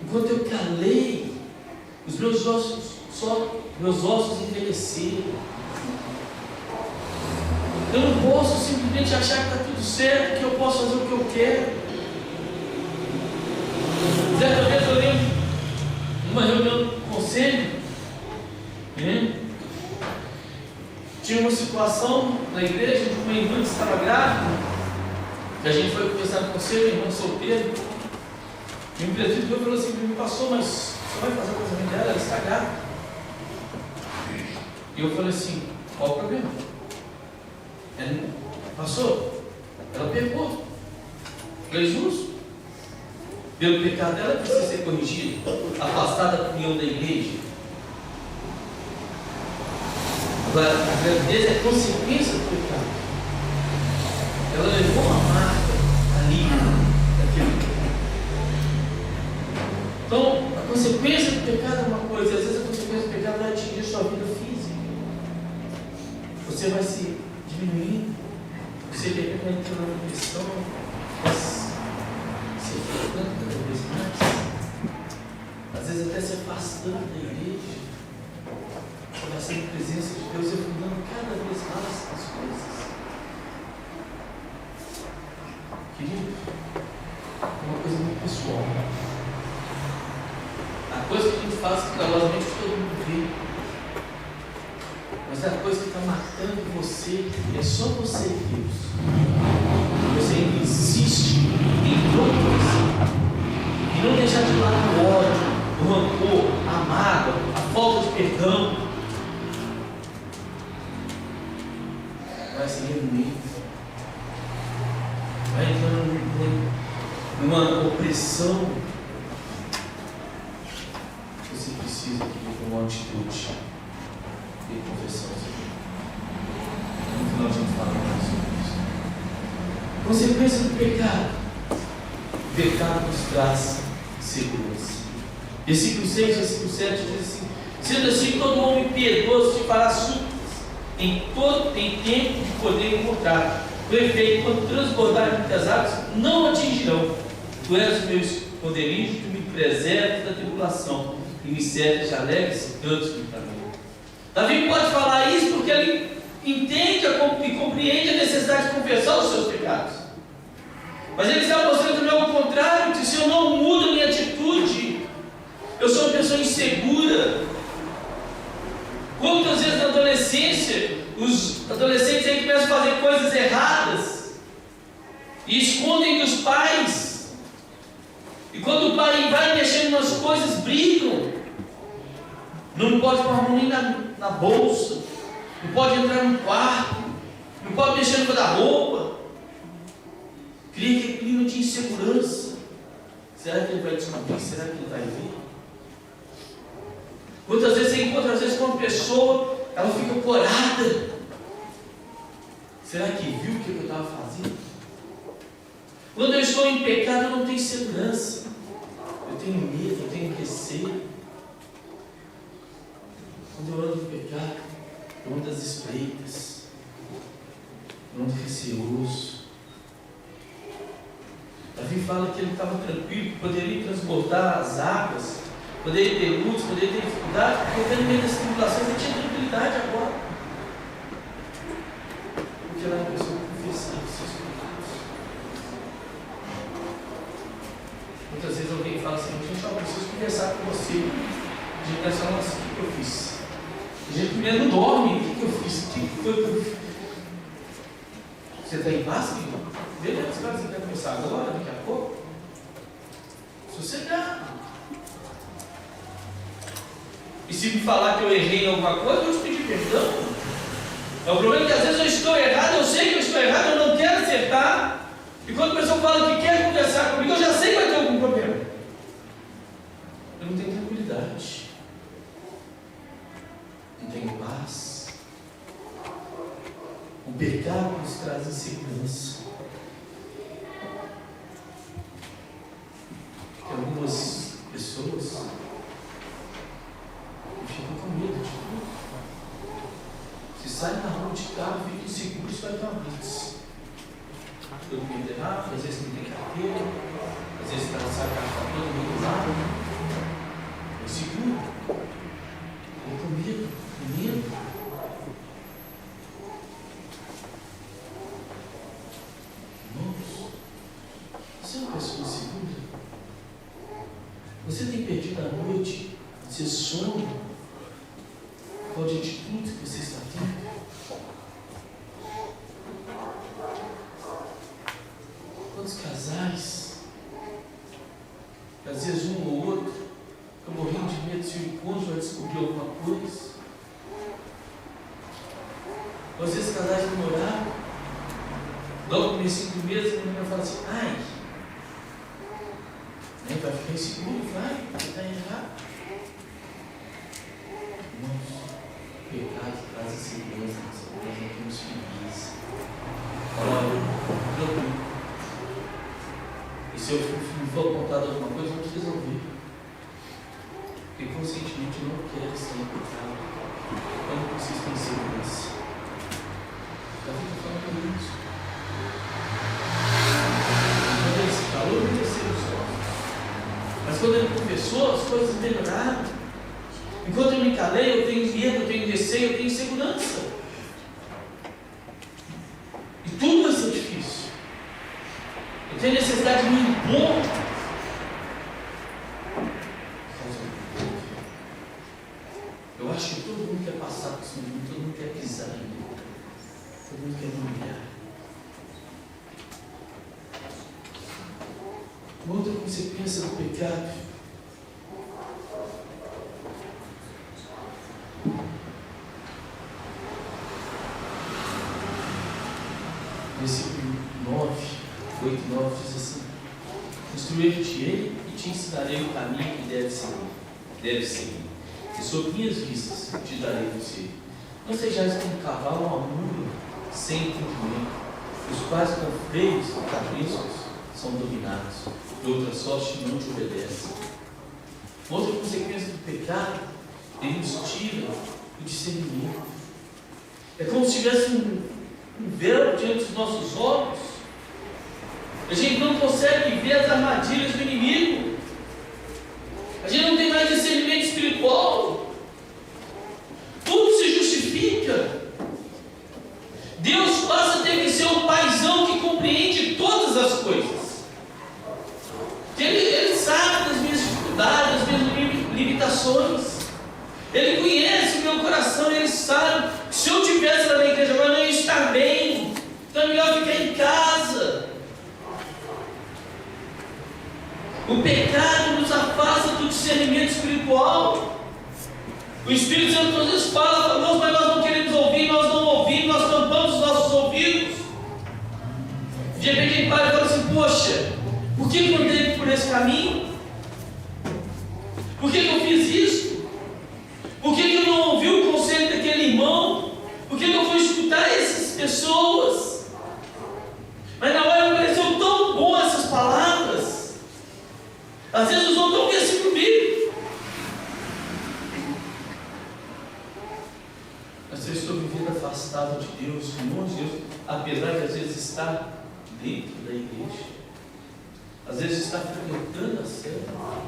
Enquanto eu calei, os meus ossos envelheceram. Eu não posso simplesmente achar que está tudo certo, que eu posso fazer o que eu quero. Certa vez eu lembro numa reunião do conselho, né? Tinha uma situação na igreja de uma irmã que estava grávida, que a gente foi conversar no conselho, irmã solteira, e o presbítero falou assim: me passou, mas você vai fazer o casamento dela? Ela está grávida. E eu falei assim: qual o problema? Ela passou, ela pecou, fez uso. Pelo pecado dela precisa ser corrigido, afastada da comunhão da igreja. Agora, a gravidez é consequência do pecado. Ela levou uma marca ali, daquele pecado. Então, a consequência do pecado é uma coisa, e às vezes a consequência do pecado vai atingir a sua vida física. Você vai se diminuindo, você vai entrando na depressão, vai se afastando cada vez mais, às vezes até se afastando da igreja. Você vai ser em presença de Deus e afundando cada vez mais as coisas. Querido, é uma coisa muito pessoal. A coisa que a gente faz cuidadosamente que todo mundo vê. Mas a coisa que está matando você é só você e Deus. Você ainda insiste em proteção. E não deixar de lado o ódio, o rancor, a mágoa, a falta de perdão. Vai se reunir. Vai entrando numa opressão. Você precisa de uma atitude de confessão. No final a gente fala mais sobre isso. Consequência do pecado. O pecado nos traz segurança. Versículo 6, versículo 7 diz assim: sendo assim, todo homem piedoso te fará súplicas em tempo de poder encontrar. Com efeito, quando transbordarem muitas águas, não atingirão. Tu és o meu esconderijo, tu me preservas da tribulação e me serves de alegres cantos do caminho. Davi pode falar isso porque ele entende e compreende a necessidade de confessar os seus pecados. Mas ele está mostrando também ao contrário, que se eu não mudo a minha atitude, eu sou uma pessoa insegura. Quantas vezes na adolescência, os adolescentes aí começam a fazer coisas erradas e escondem dos pais. E quando o pai vai mexendo nas coisas, brigam. Não pode pôr a mão nem na bolsa, não pode entrar no quarto, não pode mexer no guarda-roupa. Cria aquele clima de insegurança. Será que ele vai descobrir? Será que ele vai ver? Quantas vezes você encontra, às vezes, com uma pessoa, ela fica corada. Será que viu o que eu estava fazendo? Quando eu estou em pecado, eu não tenho segurança. Eu tenho medo, eu tenho receio. Quando eu ando em pecado, eu ando às espreitas. Eu ando receoso. Davi fala que ele estava tranquilo, que poderia transbordar as águas, poderia ter lutas, poderia ter dificuldade, porque no meio das tribulações ele tinha tranquilidade agora. Porque ela é uma pessoa que confessava os seus pecados. Muitas vezes alguém fala assim: gente, eu preciso conversar com você. A gente pensa: nossa, o que eu fiz? A gente primeiro não dorme. O que eu fiz? O que foi que eu fiz? Você está em paz, filho? Veja as coisas que vai começar agora, daqui a pouco. Sossegado. E se me falar que eu errei em alguma coisa, eu vou te pedir perdão. O problema é que às vezes eu estou errado, eu sei que eu estou errado, eu não quero acertar. E quando a pessoa fala que quer conversar comigo, eu já sei que vai ter algum problema. Eu não tenho tranquilidade. Não tenho paz. O pecado nos traz insegurança. Porque algumas pessoas ficam com medo de tudo. Se sai na rua de carro, fica inseguro, isso vai ter uma blitz. Todo mundo errado, às vezes não tem carteira, às vezes está sacado para todo mundo lá. É inseguro. Ou com medo, com medo. Irmãos, você é uma pessoa insegura? Você tem perdido a noite, seu sono, por causa de atitude que você está tendo? Quantos casais, às vezes um ou outro, ficam morrendo de medo se o cônjuge vai descobrir alguma coisa? Ou às vezes casais namoraram, logo no 5 meses, a menina fala assim: ai, vai ficar inseguro, vai está errado. Irmãos, o pecado traz insegurança, nós não temos firmeza. Olha, tranquilo. E se eu for apontado alguma coisa, vamos resolver. Porque conscientemente eu não quero estar em pecado. Eu não preciso ter insegurança. Davi está falando isso. Quando ele se calou, ele desceu os olhos. Mas quando ele confessou, as coisas melhoraram. Enquanto eu me calei, eu tenho medo, eu tenho receio, eu tenho insegurança. E tudo vai ser difícil. Eu tenho necessidade de me impor Eu acho que todo mundo quer passar por cima de mim, todo mundo quer pisar em mim, todo mundo quer me humilhar. Uma outra consequência do pecado versículo 9, 8 e 9 diz assim: instruir-te-ei e te ensinarei o caminho que deve seguir. E sob minhas vistas te darei conselho. Não sejais como um cavalo ou uma mula sem entendimento, os quais com freios e caprichos são dominados, de outra sorte não te obedecem. Outra consequência do pecado, ele nos tira o discernimento. É como se tivesse um véu diante dos nossos olhos. A gente não consegue ver as armadilhas do inimigo. A gente não tem mais discernimento espiritual. Tudo se justifica. Deus passa a ter que ser um paizão que compreende todas as coisas. Ele sabe das minhas dificuldades, das minhas limitações. Ele conhece o meu coração, Ele sabe que se eu estivesse lá na igreja agora eu não ia estar bem. Então é melhor ficar em casa. O pecado nos afasta do discernimento espiritual. O Espírito Santo às vezes fala conosco, mas nós não queremos ouvir, nós não ouvimos, nós tampamos os nossos ouvidos. De repente a gente para e fala assim: poxa, por que eu andei por esse caminho? Por que eu fiz isso? Por que eu não ouvi o conselho daquele irmão? Por que eu fui escutar essas pessoas? Mas na hora me pareceu tão bom essas palavras. Às vezes usou tão versículo bíblico. Mas eu estou vivendo afastado de Deus, longe de Deus, apesar de às vezes estar dentro da igreja. Às vezes está frequentando a célula,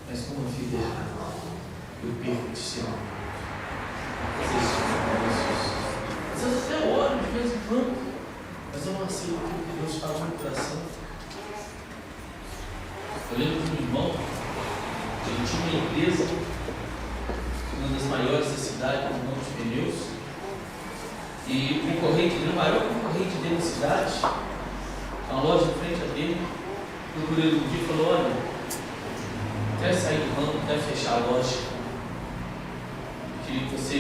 mas com uma vida errada, eu perco o discernimento. Às vezes até oro de vez em quando, mas eu não aceito aquilo que Deus fala no meu coração. Eu lembro de um irmão, ele tinha uma empresa, uma das maiores da cidade, com um monte de pneus. E o concorrente dele, o maior concorrente dele na cidade, uma loja em frente a dele, procurou ele um dia e falou: olha, quer sair do ramo, quer fechar a loja, queria que você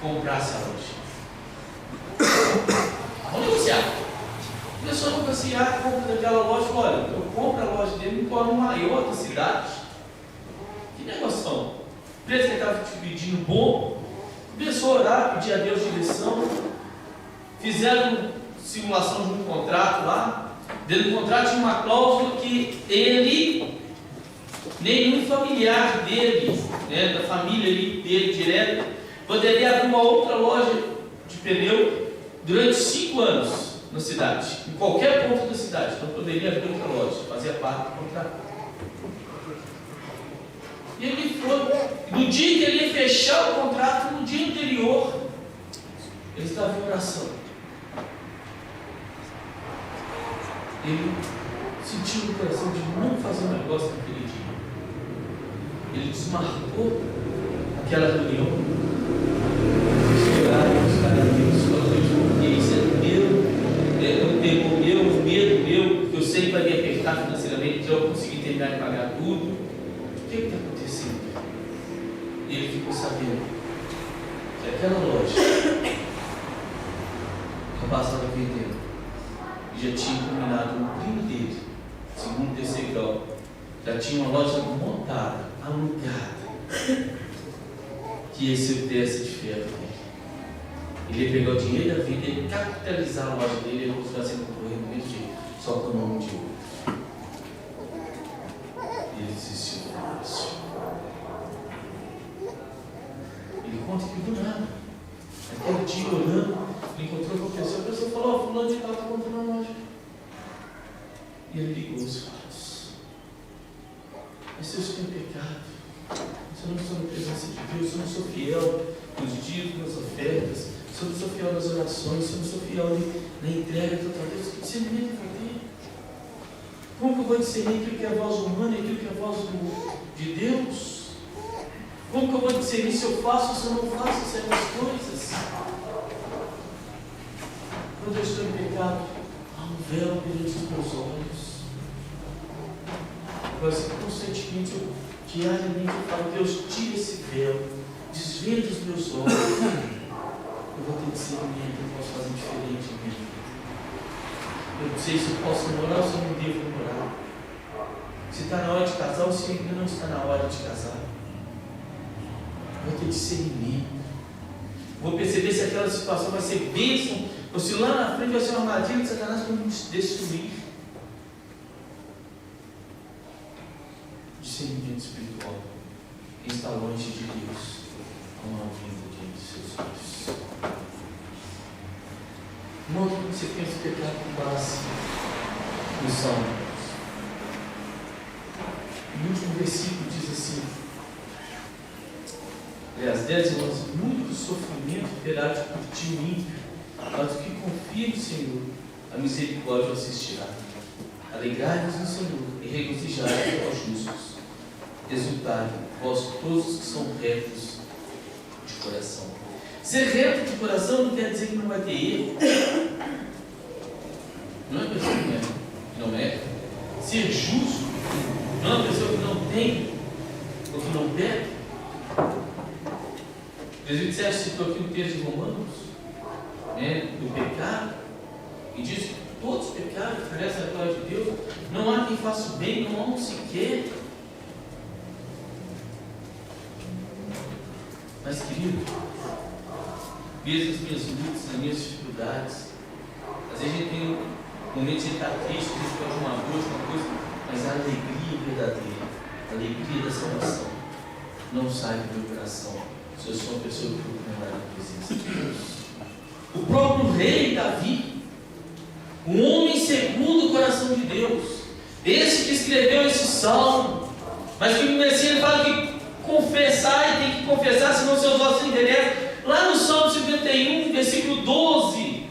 comprasse a loja. Vamos negociar. Começou a negociar a compra daquela loja. Falou: olha, eu compro a loja dele no qual maior da cidade. Que negócio? O preço que ele estava te pedindo bom. Começou a orar, pedir a Deus direção. Fizeram simulação de um contrato lá. Dentro do contrato tinha uma cláusula que ele, nenhum familiar dele, né, da família dele direto, poderia abrir uma outra loja de pneu durante 5 anos na cidade, em qualquer ponto da cidade. Não poderia abrir outra loja, fazia parte do contrato. E ele foi, no dia que ele ia fechar o contrato, no dia anterior, ele estava em oração. Ele sentiu no coração de não fazer um negócio naquele dia. Ele desmarcou aquela reunião. Os caras falaram: isso é o tempo meu, o medo meu, que eu sei que vai me apertar financeiramente, que eu vou conseguir terminar de pagar tudo. O que está acontecendo? E ele ficou sabendo que aquela loja, o rapaz estava vendendo, e já tinha combinado com o primo dele, segundo, terceiro grau, já tinha uma loja montada, alugada, que ia ser o teste de ferro dele. Ele ia pegar o dinheiro da venda e capitalizar a loja dele e continuar sendo concorrente do mesmo jeito, só com o nome de outro. Ele desistiu do negócio. Ele conta que do nada, aquele dia orando, ele encontrou com a pessoa falou: ó, fulano de tal está comprando a loja. E ele ligou os fatos. Mas se eu estou em pecado, se eu não estou na presença de Deus, se eu não sou fiel nos dízimos, nas ofertas, se eu não sou fiel nas orações, se eu não sou fiel na entrega total a Deus, que discernimento vai ter? Como que eu vou discernir aquilo que é a voz humana e aquilo que é a voz Como que eu vou discernir se eu faço ou se eu não faço certas coisas? Quando eu estou em pecado, há um véu perante os meus olhos. Mas constantemente, diariamente eu falo: Deus, tira esse véu, desvenda os meus olhos. Eu vou ter discernimento, eu posso fazer diferente em minha vida. Eu não sei se eu posso morar ou se eu não devo morar. Se está na hora de casar ou se ainda não está na hora de casar. Vou ter discernimento. Vou perceber se aquela situação vai ser bênção ou se lá na frente vai ser uma armadilha de Satanás para me destruir. Discernimento espiritual. Quem está longe de Deus não há vida diante de seus olhos. Irmão, quando você pensa em pecado com base no Salmo, no último versículo diz assim: aliás, 10 e 11: muito sofrimento terá de curtir o ímpio, mas o que confia no Senhor, a misericórdia o assistirá. Alegrai-vos no Senhor e regozijai aos justos. Exultai, vós todos os que são retos de coração. Ser reto de coração não quer dizer que não vai ter erro. Não é uma pessoa que não é. Ser justo não é uma pessoa que não tem ou que não peca. O presbítero Sérgio citou aqui o texto de Romanos, do pecado, e diz que todos pecaram, que carecem da glória de Deus. Não há quem faça o bem, não há um sequer. Mas, querido, mesmo as minhas lutas, as minhas dificuldades, às vezes a gente tem momentos de estar triste, a gente pode uma dor, uma coisa, mas a alegria verdadeira, a alegria da salvação, não sai do meu coração se eu sou uma pessoa que procura andar na presença de Deus. O próprio rei Davi, um homem segundo o coração de Deus, esse que escreveu esse salmo, mas que no Messias ele fala que confessar e tem que confessar, senão seus ossos se envelhecem. Lá no Salmo 51, versículo 12,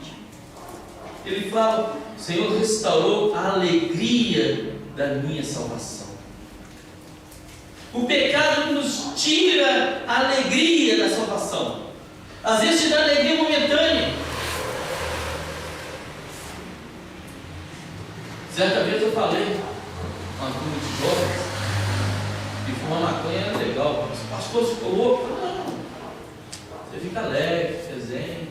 ele fala: o Senhor restaurou a alegria da minha salvação. O pecado nos tira a alegria da salvação. Às vezes te dá alegria momentânea. Certa vez eu falei uma turma de jovens que fumar maconha era legal. O pastor ficou louco. Não, você fica alegre, desenho.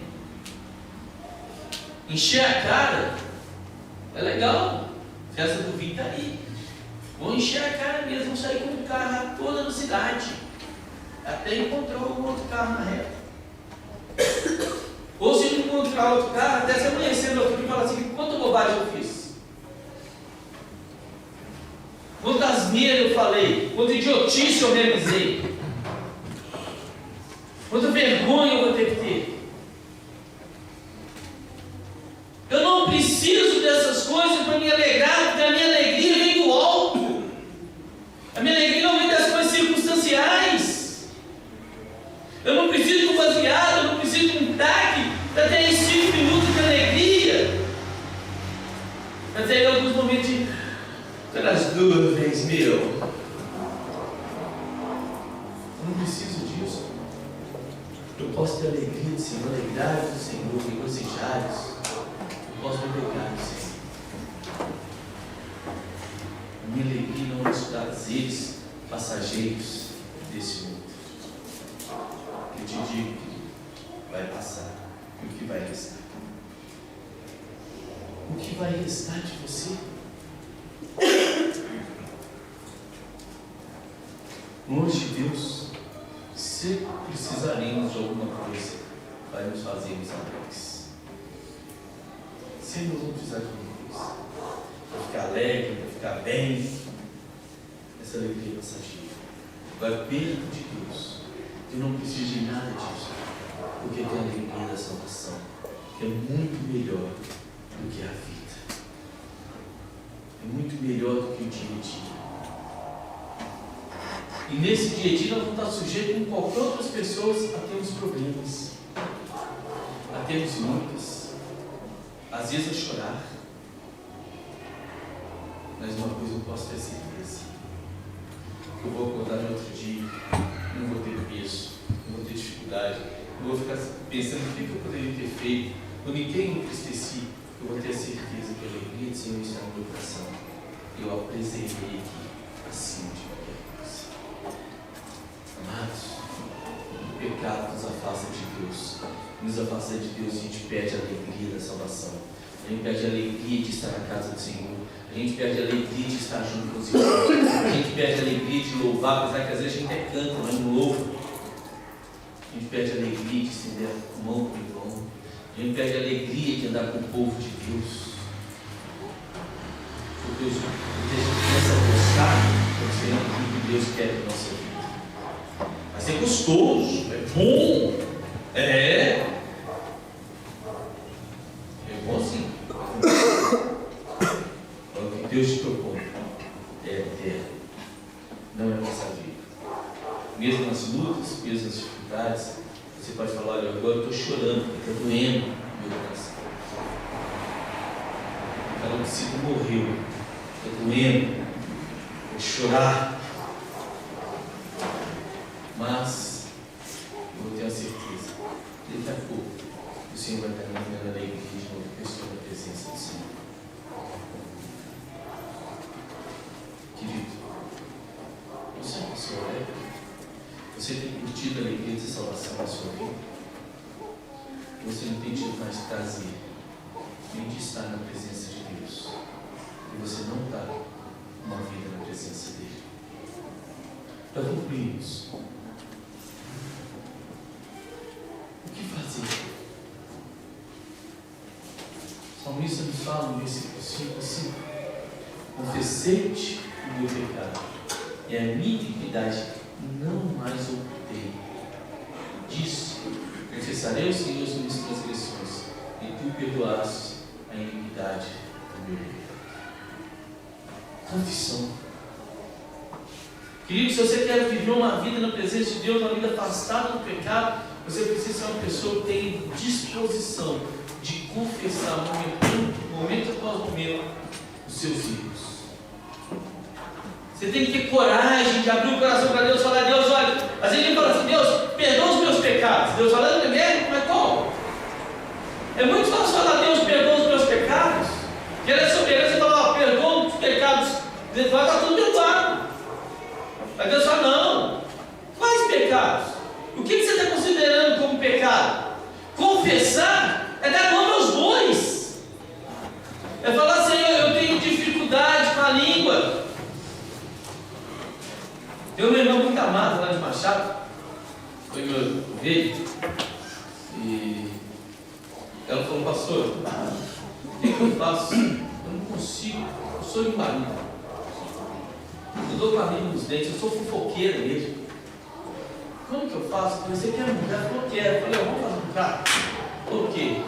Encher a cara é legal. Festa do vinho está aí. Vou encher a cara mesmo, vou sair com o carro toda na cidade. Até encontrar um outro carro na reta. Ou se não encontrar outro carro, até se amanhecer no outro dia e falar assim: quanta bobagem eu fiz. Quanta asneira eu falei, quanta idiotice eu realizei, quanta vergonha eu vou ter que ter. Eu não preciso dessas coisas para me alegrar, porque a minha alegria vem do alto. A minha alegria não vem das coisas circunstanciais. Eu não preciso de um baseado, eu não preciso de um taque para ter 5 minutos de alegria, para ter alguns momentos de pelas nuvens, meu. Eu não preciso disso. Eu posso ter alegria do Senhor, alegrar do Senhor, regozijados. Eu posso me alegrar do Senhor. A minha alegria não é os prazeres passageiros desse mundo. Eu te digo que vai passar. E o que vai restar? O que vai restar de você? Longe de Deus, se precisaremos de alguma coisa, vai nos fazermos alegres. Se nós vamos precisar de alguma coisa, para ficar alegre, para ficar bem, essa alegria é passageira. Vai perto de Deus. Eu não preciso de nada disso, porque tem a alegria da salvação, que é muito melhor do que a vida. É muito melhor do que o dia a dia. E nesse dia a dia nós vamos estar sujeitos com qualquer outras pessoas a termos problemas, a termos lutas, às vezes a chorar. Mas uma coisa eu posso ter certeza: eu vou acordar no outro dia, não vou ter dificuldade, eu vou ficar pensando o que eu poderia ter feito. Quando em quem eu entristeci, eu vou ter a certeza que a alegria do Senhor está no meu coração. Eu a preservei aqui, acima de qualquer coisa. Amados, o pecado nos afasta de Deus. Nos afasta de Deus, a gente perde a alegria da salvação. A gente perde a alegria de estar na casa do Senhor. A gente perde a alegria de estar junto com os irmãos. A gente perde a alegria de louvar, apesar que às vezes a gente até canta, mas não louva. A gente perde a alegria de estender a mão para o irmão. A gente perde a alegria de andar com o povo de Deus. Porque a gente começa a gostar, porque é que Deus quer para a nossa vida. Vai ser gostoso, é bom. É bom sim. O que Deus te propõe é eterno, não é passageiro. Mesmo nas lutas, mesmo nas dificuldades, você pode falar: olha, agora eu estou chorando, porque está doendo no meu coração. Cada discípulo morreu, está doendo, vou chorar. Mas eu vou ter a certeza, daqui a pouco, o Senhor vai estar me dando alegria de novo, porque eu estou na presença do Senhor. Querido, você é uma pessoa alegre? Você tem curtido a alegria de salvação na sua vida? Você não tem tido mais prazer nem de estar na presença de Deus? E você não está uma vida na presença dEle? Para concluirmos, o que fazer? O salmista nos fala no versículo 5 assim: confessei-te o meu pecado, e a minha iniquidade não mais ocultei. Disse: confessarei ao Senhor as minhas transgressões, e tu perdoaste a iniquidade do meu pecado. Confissão. Querido, se você quer viver uma vida na presença de Deus, uma vida afastada do pecado, você precisa ser uma pessoa que tem disposição de confessar momento após momento os seus erros. Você tem que ter coragem de abrir o coração para Deus e falar: Deus, olha, às vezes ele fala assim: Deus, perdoa os meus pecados. Deus fala: não é mesmo? Mas como? É muito fácil falar: Deus, perdoa os meus pecados. Que ele é soberano, você fala: perdoa os pecados. Deus fala: está tudo perdoado. Mas Deus fala: não. Quais pecados? O que você está considerando como pecado? Confessar é dar nome aos bois. É falar: Senhor, eu tenho dificuldade com a língua. Tem uma irmã muito amada lá de Machado, foi meu veio, e ela falou: pastor, o que eu faço? Eu não consigo, eu sou de marido, eu dou marido nos dentes, eu sou fofoqueira mesmo. Como que eu faço? Eu falei: você quer mudar? Ela falou: quero. Eu falei: vamos fazer um carro. Por quê?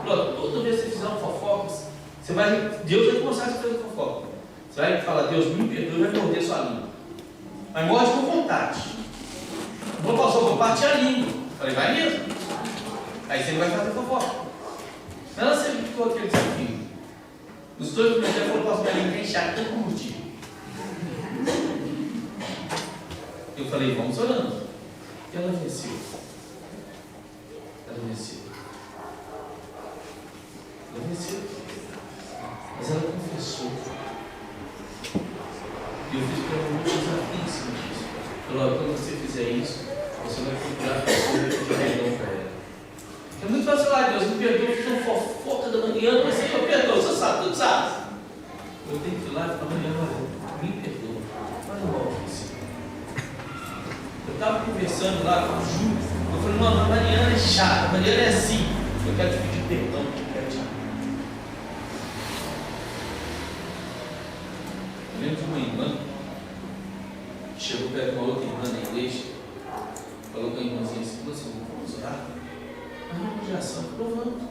Toda vez que você fizer uma fofoca, Deus vai começar a fazer fofoca. Você vai falar: Deus, me perdoe, vai morder sua língua. Mas morde com vontade. Não passou, vou partir a língua. Falei: vai mesmo. Aí você não vai fazer fofoca. Não, você ficou aquele desafio. Os dois primeiros falaram: posso, minha língua tem chato, tanto curtir. Eu falei: vamos orando. E ela venceu. Ela venceu. Ela venceu. Mas ela confessou. E eu fiz para ela um desafio em cima disso. Falou: quando você fizer isso, você vai procurar pessoas de perdão para ela. É muito fácil falar: Deus, me perdoa, eu fiz uma fofoca da manhã, mas Senhor, perdoa, você sabe, tudo sabe. Eu tenho que ir lá e falar: amanhã, me perdoa. Mas não volta assim. Eu estava conversando lá com o Ju, eu falei: não, a Mariana é chata, a Mariana é assim. Eu quero te pedir perdão, eu quero te amar. Eu lembro de uma irmã que chegou perto de uma outra irmã na igreja, falou com a irmãzinha assim: vamos orar? Ah, não, de ação, provando.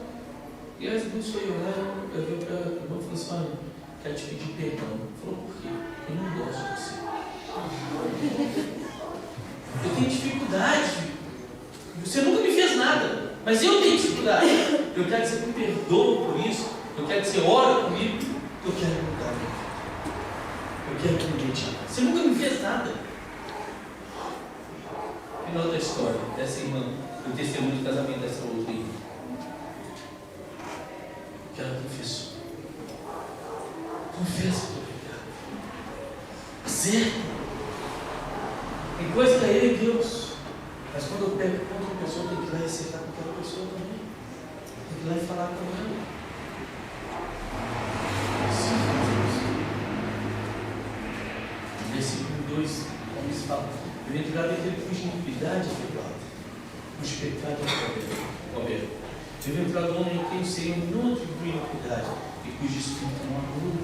E as duas foi orar, eu vi para a irmã e falei assim: olha, quero te pedir perdão. Falou: por quê? Eu não gosto de você. Eu tenho dificuldade. Você nunca me fez nada, mas eu tenho dificuldade. Eu quero que você me perdoe por isso. Eu quero que você ore comigo. Eu quero mudar. Eu quero que ninguém te ame. Você nunca me fez nada. E na outra história, dessa irmã o testemunho de casamento dessa outra aí. Que ela confessou. Confessa o teu pecado. Acerta. Tem coisa que é ele e Deus. Mas quando eu pego contra uma pessoa, eu tenho que ir lá e acertar com aquela pessoa também. Tem que ir lá e falar com ela. Versículo 2, como se fala, bem-aventurado é aquele cuja iniquidade é perdoada, cujo pecado é coberto. Bem-aventurado o homem em quem o Senhor não atribui iniquidade e cujo espírito não anula.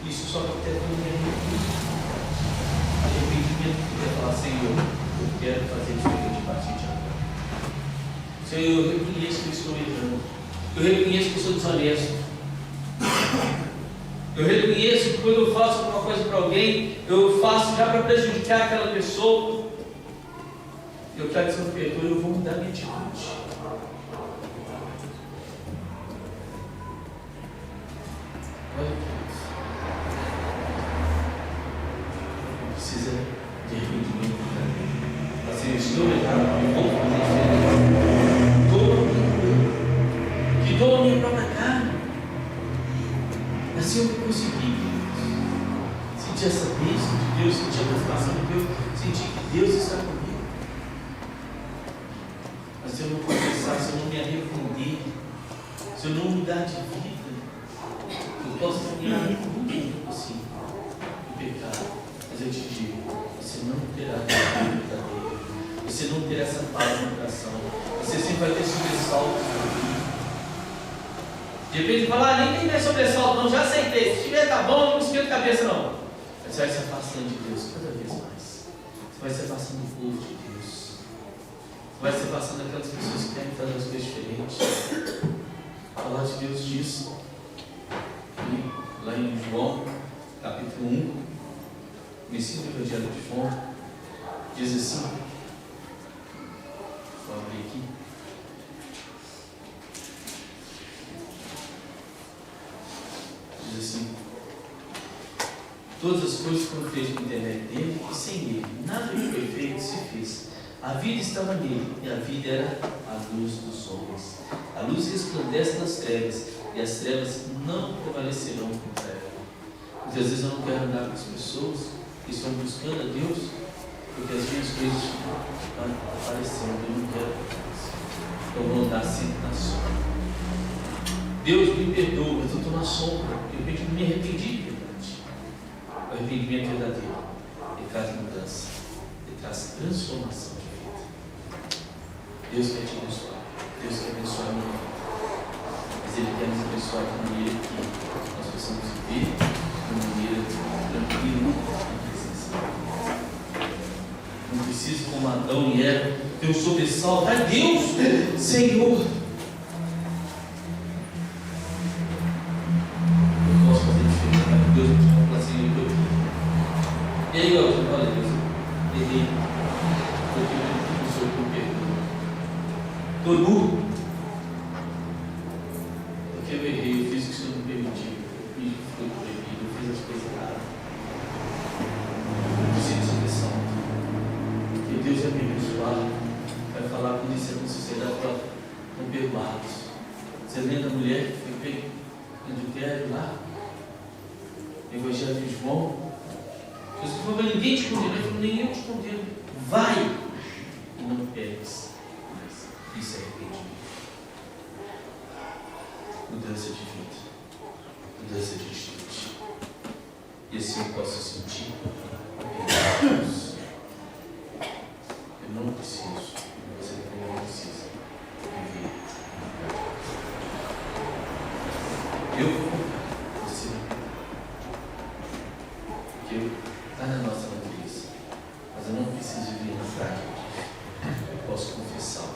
Isso só acontece quando é arrependimento que quer falar, Senhor, eu quero fazer diferente a partir de agora. Senhor, eu reconheço que eu estou errando. Eu reconheço que eu sou desonesto. Eu reconheço que quando eu faço alguma coisa para alguém, eu faço já para prejudicar aquela pessoa. Eu quero que o Senhor perdoe, eu vou mudar minha atitude. Olha que precisa de arrependimento. Assim, eu estou errado, eu vou fazer diferente. Que dou a minha própria carne. Assim eu consegui sentir essa bênção de Deus, sentir a transformação de Deus, sentir que Deus está comigo. Mas se eu não confessar, se eu não me arrepender, se eu não mudar de vida, eu posso caminhar muito tempo assim, no pecado. Mas eu te digo, você não terá a vida verdadeira, você não terá essa paz no coração, você sempre vai ter sobressaltos na vida. De repente fala, nem tem mais sobressalto, não, já aceitei. Se tiver tá bom, não esquenta a cabeça não. Mas você vai se afastando de Deus cada vez mais. Você vai se afastando do povo de Deus. Você vai se afastando daquelas pessoas que querem fazer as coisas diferentes. A palavra de Deus diz, lá em João, capítulo 1, no ensino do Evangelho de João, diz assim, vou abrir aqui. Diz assim: todas as coisas foram feitas por intermédio dele e sem ele nada que foi feito se fez. A vida estava nele e a vida era a luz dos homens. A luz resplandece nas trevas e as trevas não prevalecerão contra ela. Muitas vezes eu não quero andar com as pessoas que estão buscando a Deus porque as minhas coisas estão aparecendo. Eu não quero isso. Eu vou andar sempre na sombra. Deus me perdoa, mas eu estou na sombra. De repente eu me arrependi de verdade. O arrependimento verdadeiro, ele traz mudança, ele traz transformação de vida. Deus quer te abençoar, Deus quer abençoar a minha vida, mas Ele quer nos abençoar de maneira que nós possamos viver de maneira tranquila na presença de Deus. Não preciso, como Adão e Eva, ter um sobressalto. Ai Deus, Senhor, Deus me fala assim, e aí, ó, eu falei, Deus, errei, porque eu sou por perdoa. Estou nu, porque eu errei, eu fiz o que o Senhor me permitiu, foi proibido, eu fiz as coisas erradas. Eu preciso dessa pressão, porque Deus é me abençoado, vai falar com isso na sociedade, estão perdoados. Você lembra da mulher que foi pega em adultério lá? Evangelho de João, Jesus falou: ninguém te condena. Ele falou: nem eu te condeno. Vai e não pegues mais. Isso é arrependimento. Mudança de vida, mudança de atitude. E assim eu posso sentir Deus. Eu não preciso, você também não precisa viver. Eu vou voltar, você não. Porque está na nossa natureza, mas eu não preciso vir na prática, eu posso confessar.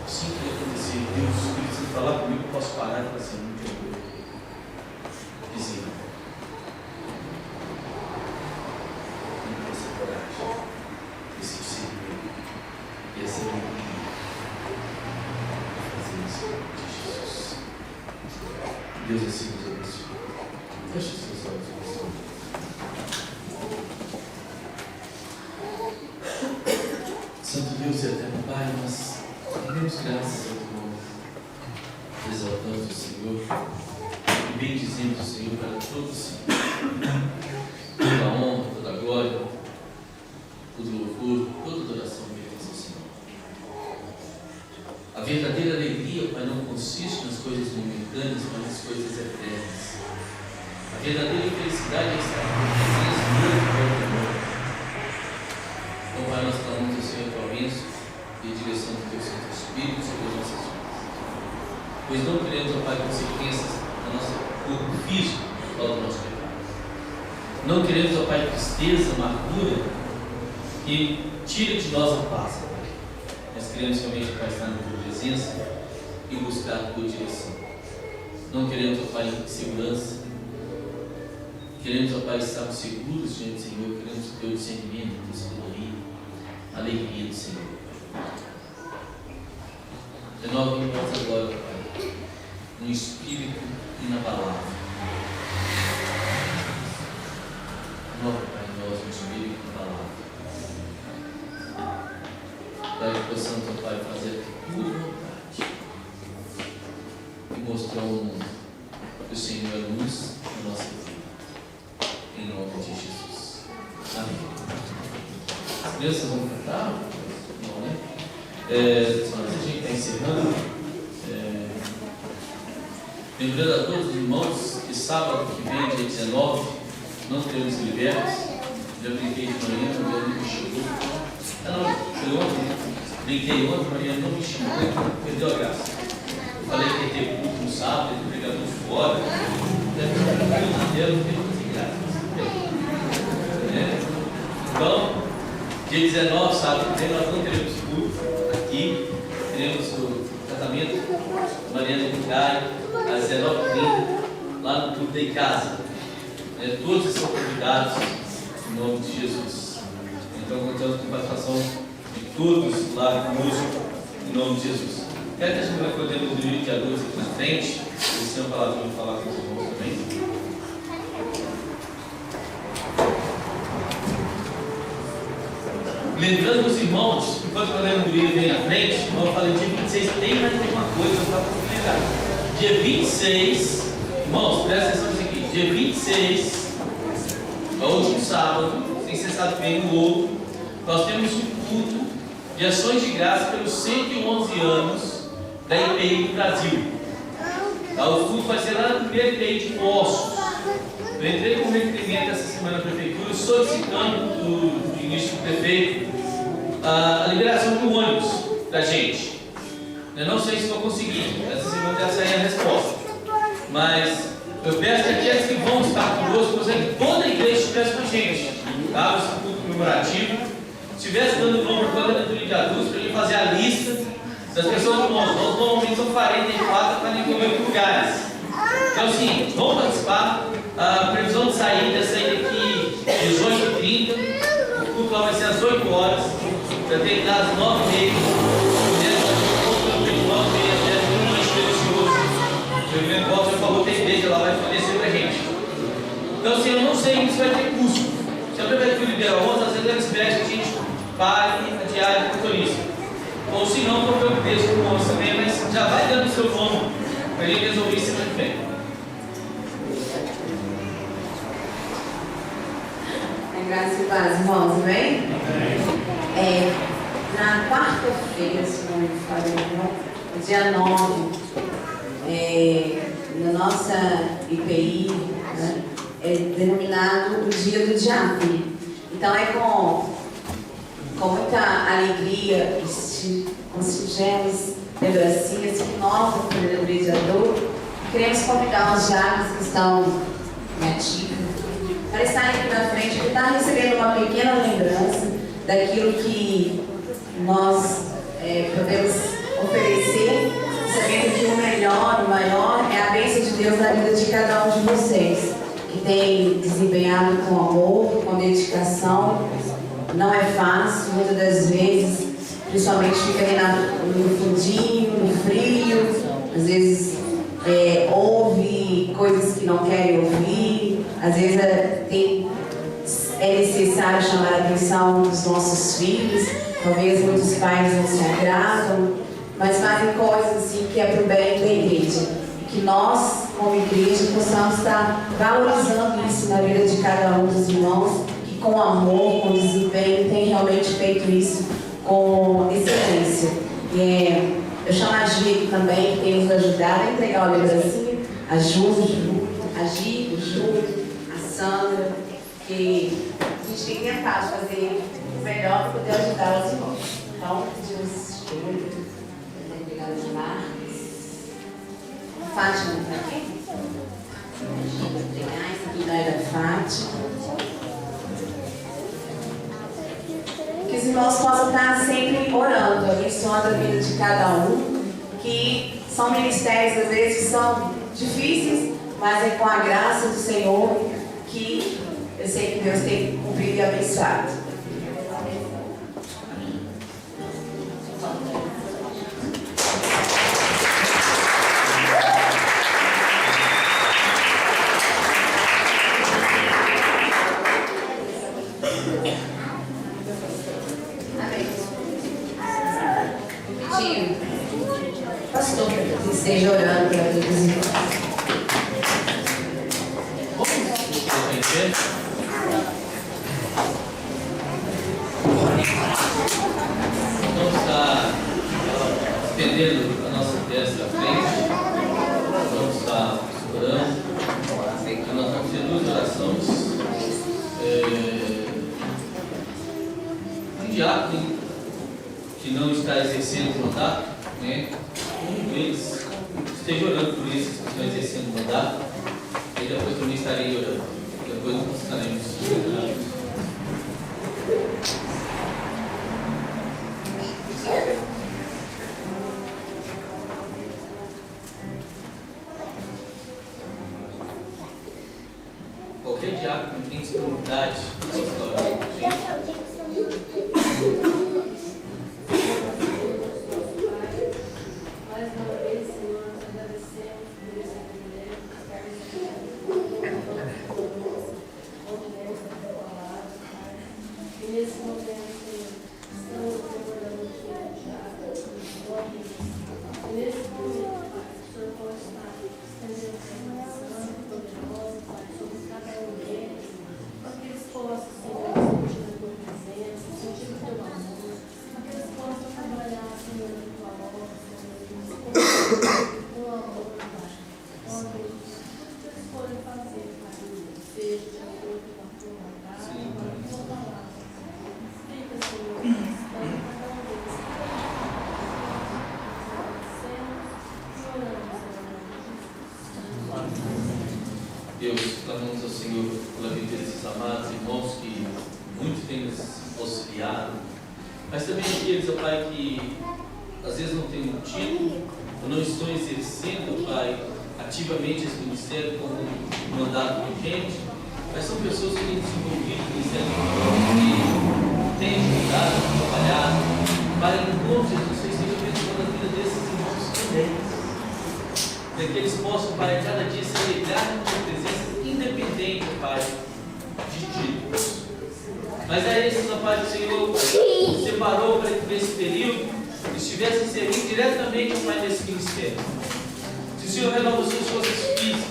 Assim que acontecer, Deus, o Espírito Santo falar comigo, eu posso parar e falar assim: não perdoe. Dizer não. Tem que ter essa coragem, esse segredo, e essa alegria de fazer isso de Jesus. Deus assim nos abençoe. Feche os seus olhos e Santo Deus e eterno Pai, nós rendemos graças ao teu nome, exaltando o Senhor e bendizendo o Senhor para todos, toda a honra, toda a glória, todo louvor, toda adoração merece ao Senhor. A verdadeira alegria, Pai, não consiste nas coisas momentâneas, mas nas coisas eternas. A verdadeira felicidade é estar com presença do teu nome. Então, Pai, nós clamamos ao Senhor a tua bênção e a direção do teu Santo Espírito sobre as nossas vidas. Pois não queremos, ó Pai, consequências do nosso corpo físico do nosso pecado. Não queremos, ó Pai, tristeza, amargura que tire de nós a paz, ó Pai. Nós queremos realmente, Pai, estar na tua presença e buscar a tua direção. Não queremos, ó Pai, insegurança. Queremos, ó Pai, estar seguros diante do Senhor. Queremos o teu discernimento, a tua sabedoria, a alegria do Senhor. Renova em nós agora, Pai, no Espírito e na Palavra. Renova, Pai, em nós no Espírito e na Palavra. Para que possamos, ó Pai, fazer a tua vontade e mostrar ao mundo que o Senhor é luz na nossa vida. Em nome de Jesus. Amém. As crianças vão cantar? Não, né? Só antes a gente está encerrando, lembrando a todos os irmãos que sábado que vem, dia 19, não teremos libertos. Já brinquei de manhã, o meu amigo chegou. Foi ontem. Brinquei ontem, a Maria não me chamou, perdeu a graça. Eu falei que ia ter culto no sábado, ia ter pregador fora. Deve ter tranquilo na tela, não tem muita graça. Então, dia 19, sábado que vem, nós não teremos culto aqui, teremos o tratamento de Mariana de Caio, às 19h30, lá no culto de casa. Todos são convidados em nome de Jesus. Então, contamos com a participação de todos lá conosco, em nome de Jesus. Quero que a gente vai poder nos dirigir de adultos aqui na frente, eles têm uma palavra para falar com os irmãos também. Lembrando os irmãos, enquanto o Galera do Rio vem à frente, como eu falei, dia 26 tem mais uma coisa para lembrar. Dia 26, irmãos, presta atenção nisso aqui. Dia 26, é o último sábado, sem ser sábado bem no outro, nós temos um culto de ações de graça pelos 111 anos da IPI do Brasil. O culto vai ser lá no primeiro IPI de Poços. Eu entrei com um requerimento essa semana na prefeitura solicitando do início do prefeito a liberação do ônibus da gente. Eu não sei se vou conseguir, essa semana vai sair a resposta. Mas eu peço que aqueles que vão estar conosco, gostaria que toda a igreja estivesse com a gente. Tá? Esse culto comemorativo. Estivesse dando nome para toda a diretoria de adultos para ele fazer a lista das pessoas que nós normalmente são 44 para 48 lugares. Então, assim, vamos participar. A previsão de saída aqui 18h30. O culto lá vai ser às 8 horas. Vai terminar às 9h30. O Reverendo Walter falou que a igreja lá vai fornecer para a gente. Então, assim, eu não sei se vai ter custo. Se a prefeitura libera 11, às vezes eles pedem que a gente pague a diária do motorista. Ou se não, eu vou ter o ônibus também, mas já vai dando o seu nome para a gente resolver isso semana que vem. Graças e paz, irmãos, amém? Na quarta-feira, se não me falha, dia 9, na nossa IPI, né, é denominado o Dia do Diácono. Então é com muita alegria, com singelas lembrancinhas que nós, da Família Mediador, queremos convidar os diáconos que estão em ativa para estarem aqui na frente, para estar recebendo uma pequena lembrança daquilo que nós podemos oferecer, sabendo que o melhor, o maior é a bênção de Deus na vida de cada um de vocês, que tem desempenhado com amor, com dedicação. Não é fácil, muitas das vezes, principalmente fica ali no fundinho, no frio, às vezes ouve coisas que não querem ouvir, às vezes é necessário chamar a atenção dos nossos filhos, talvez muitos pais não se agradam, mas fazem coisas assim que é para o bem da igreja. E que nós, como igreja, possamos estar valorizando isso na vida de cada um dos irmãos, que com amor, com desempenho, tem realmente feito isso com excelência. Eu chamo a Gi aqui também, que tem nos ajudado a entregar o lembrancinho, a Júlio, o Júlio, a Sandra, que a gente tem tentado fazer o melhor para poder ajudar os irmãos. Então, pedimos Júlio, entregar os Marcos. Fátima está aqui? Essa aqui da Fátima. Que os irmãos possam estar sempre orando, abençoando a vida de cada um, que são ministérios às vezes que são difíceis, mas é com a graça do Senhor que eu sei que Deus tem cumprido e abençoado. Pastor, que esteja orando para todos os irmãos. Vamos estar estendendo a nossa testa à frente. Vamos estar orando. Nós vamos ter duas orações. Um diácono que não está exercendo o mandato, né? Um deles esteja orando por esses que estão exercendo o mandato, e depois também estarei orando. Depois nós estaremos orando. Qualquer diácono tem disponibilidade para estar orando, gente. Deus, clamamos ao Senhor pela vida desses amados irmãos que muito têm nos auxiliado, mas também aqueles, ó Pai, que às vezes não têm um título ou não estão exercendo, ó Pai, ativamente esse ministério como um mandato vigente, mas são pessoas que têm desenvolvido o ministério que têm ajudado a trabalhar. Pai, em nome de Jesus, Senhor, esteja abençoando a vida desses irmãos também, para que eles possam, Pai, a cada dia se alegrar com a tua presença, independente, Pai, de títulos. Mas é esses, ó Pai, que o Senhor separou para que nesse período estivessem servindo diretamente, ó Pai, nesse ministério. Se o Senhor renova as suas forças físicas,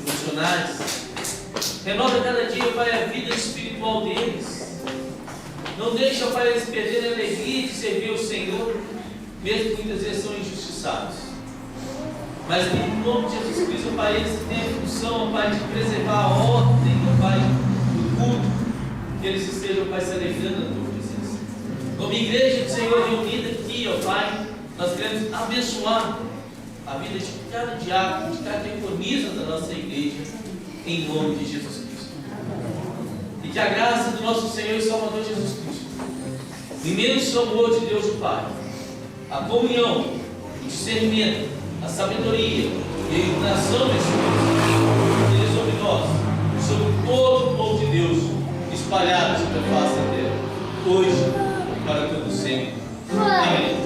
emocionais, renova cada dia, Pai, a vida espiritual deles. Não deixa, Pai, eles perderem a alegria de servir o Senhor, mesmo que muitas vezes são injustiçados. Mas em nome de Jesus Cristo, Pai, eles têm a função, Pai, de preservar a ordem, Pai, do culto, que eles estejam, Pai, se alegrando na tua presença. Como igreja do Senhor reunida aqui, ó Pai, nós queremos abençoar a vida de cada diácono, de cada diaconisa da nossa igreja, em nome de Jesus Cristo. E que a graça do nosso Senhor e Salvador Jesus Cristo, o imenso amor de Deus o Pai, a comunhão, o discernimento, a sabedoria e a iluminação desse Espírito seja sobre nós, sobre todo o povo de Deus, espalhado sobre a face da terra, hoje e para todo sempre. Amém.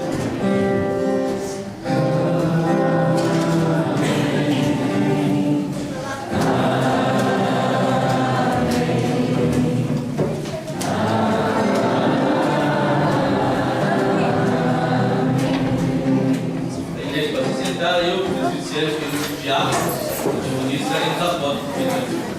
ministério, queridos diáconos, diaconistas, estaremos à porta.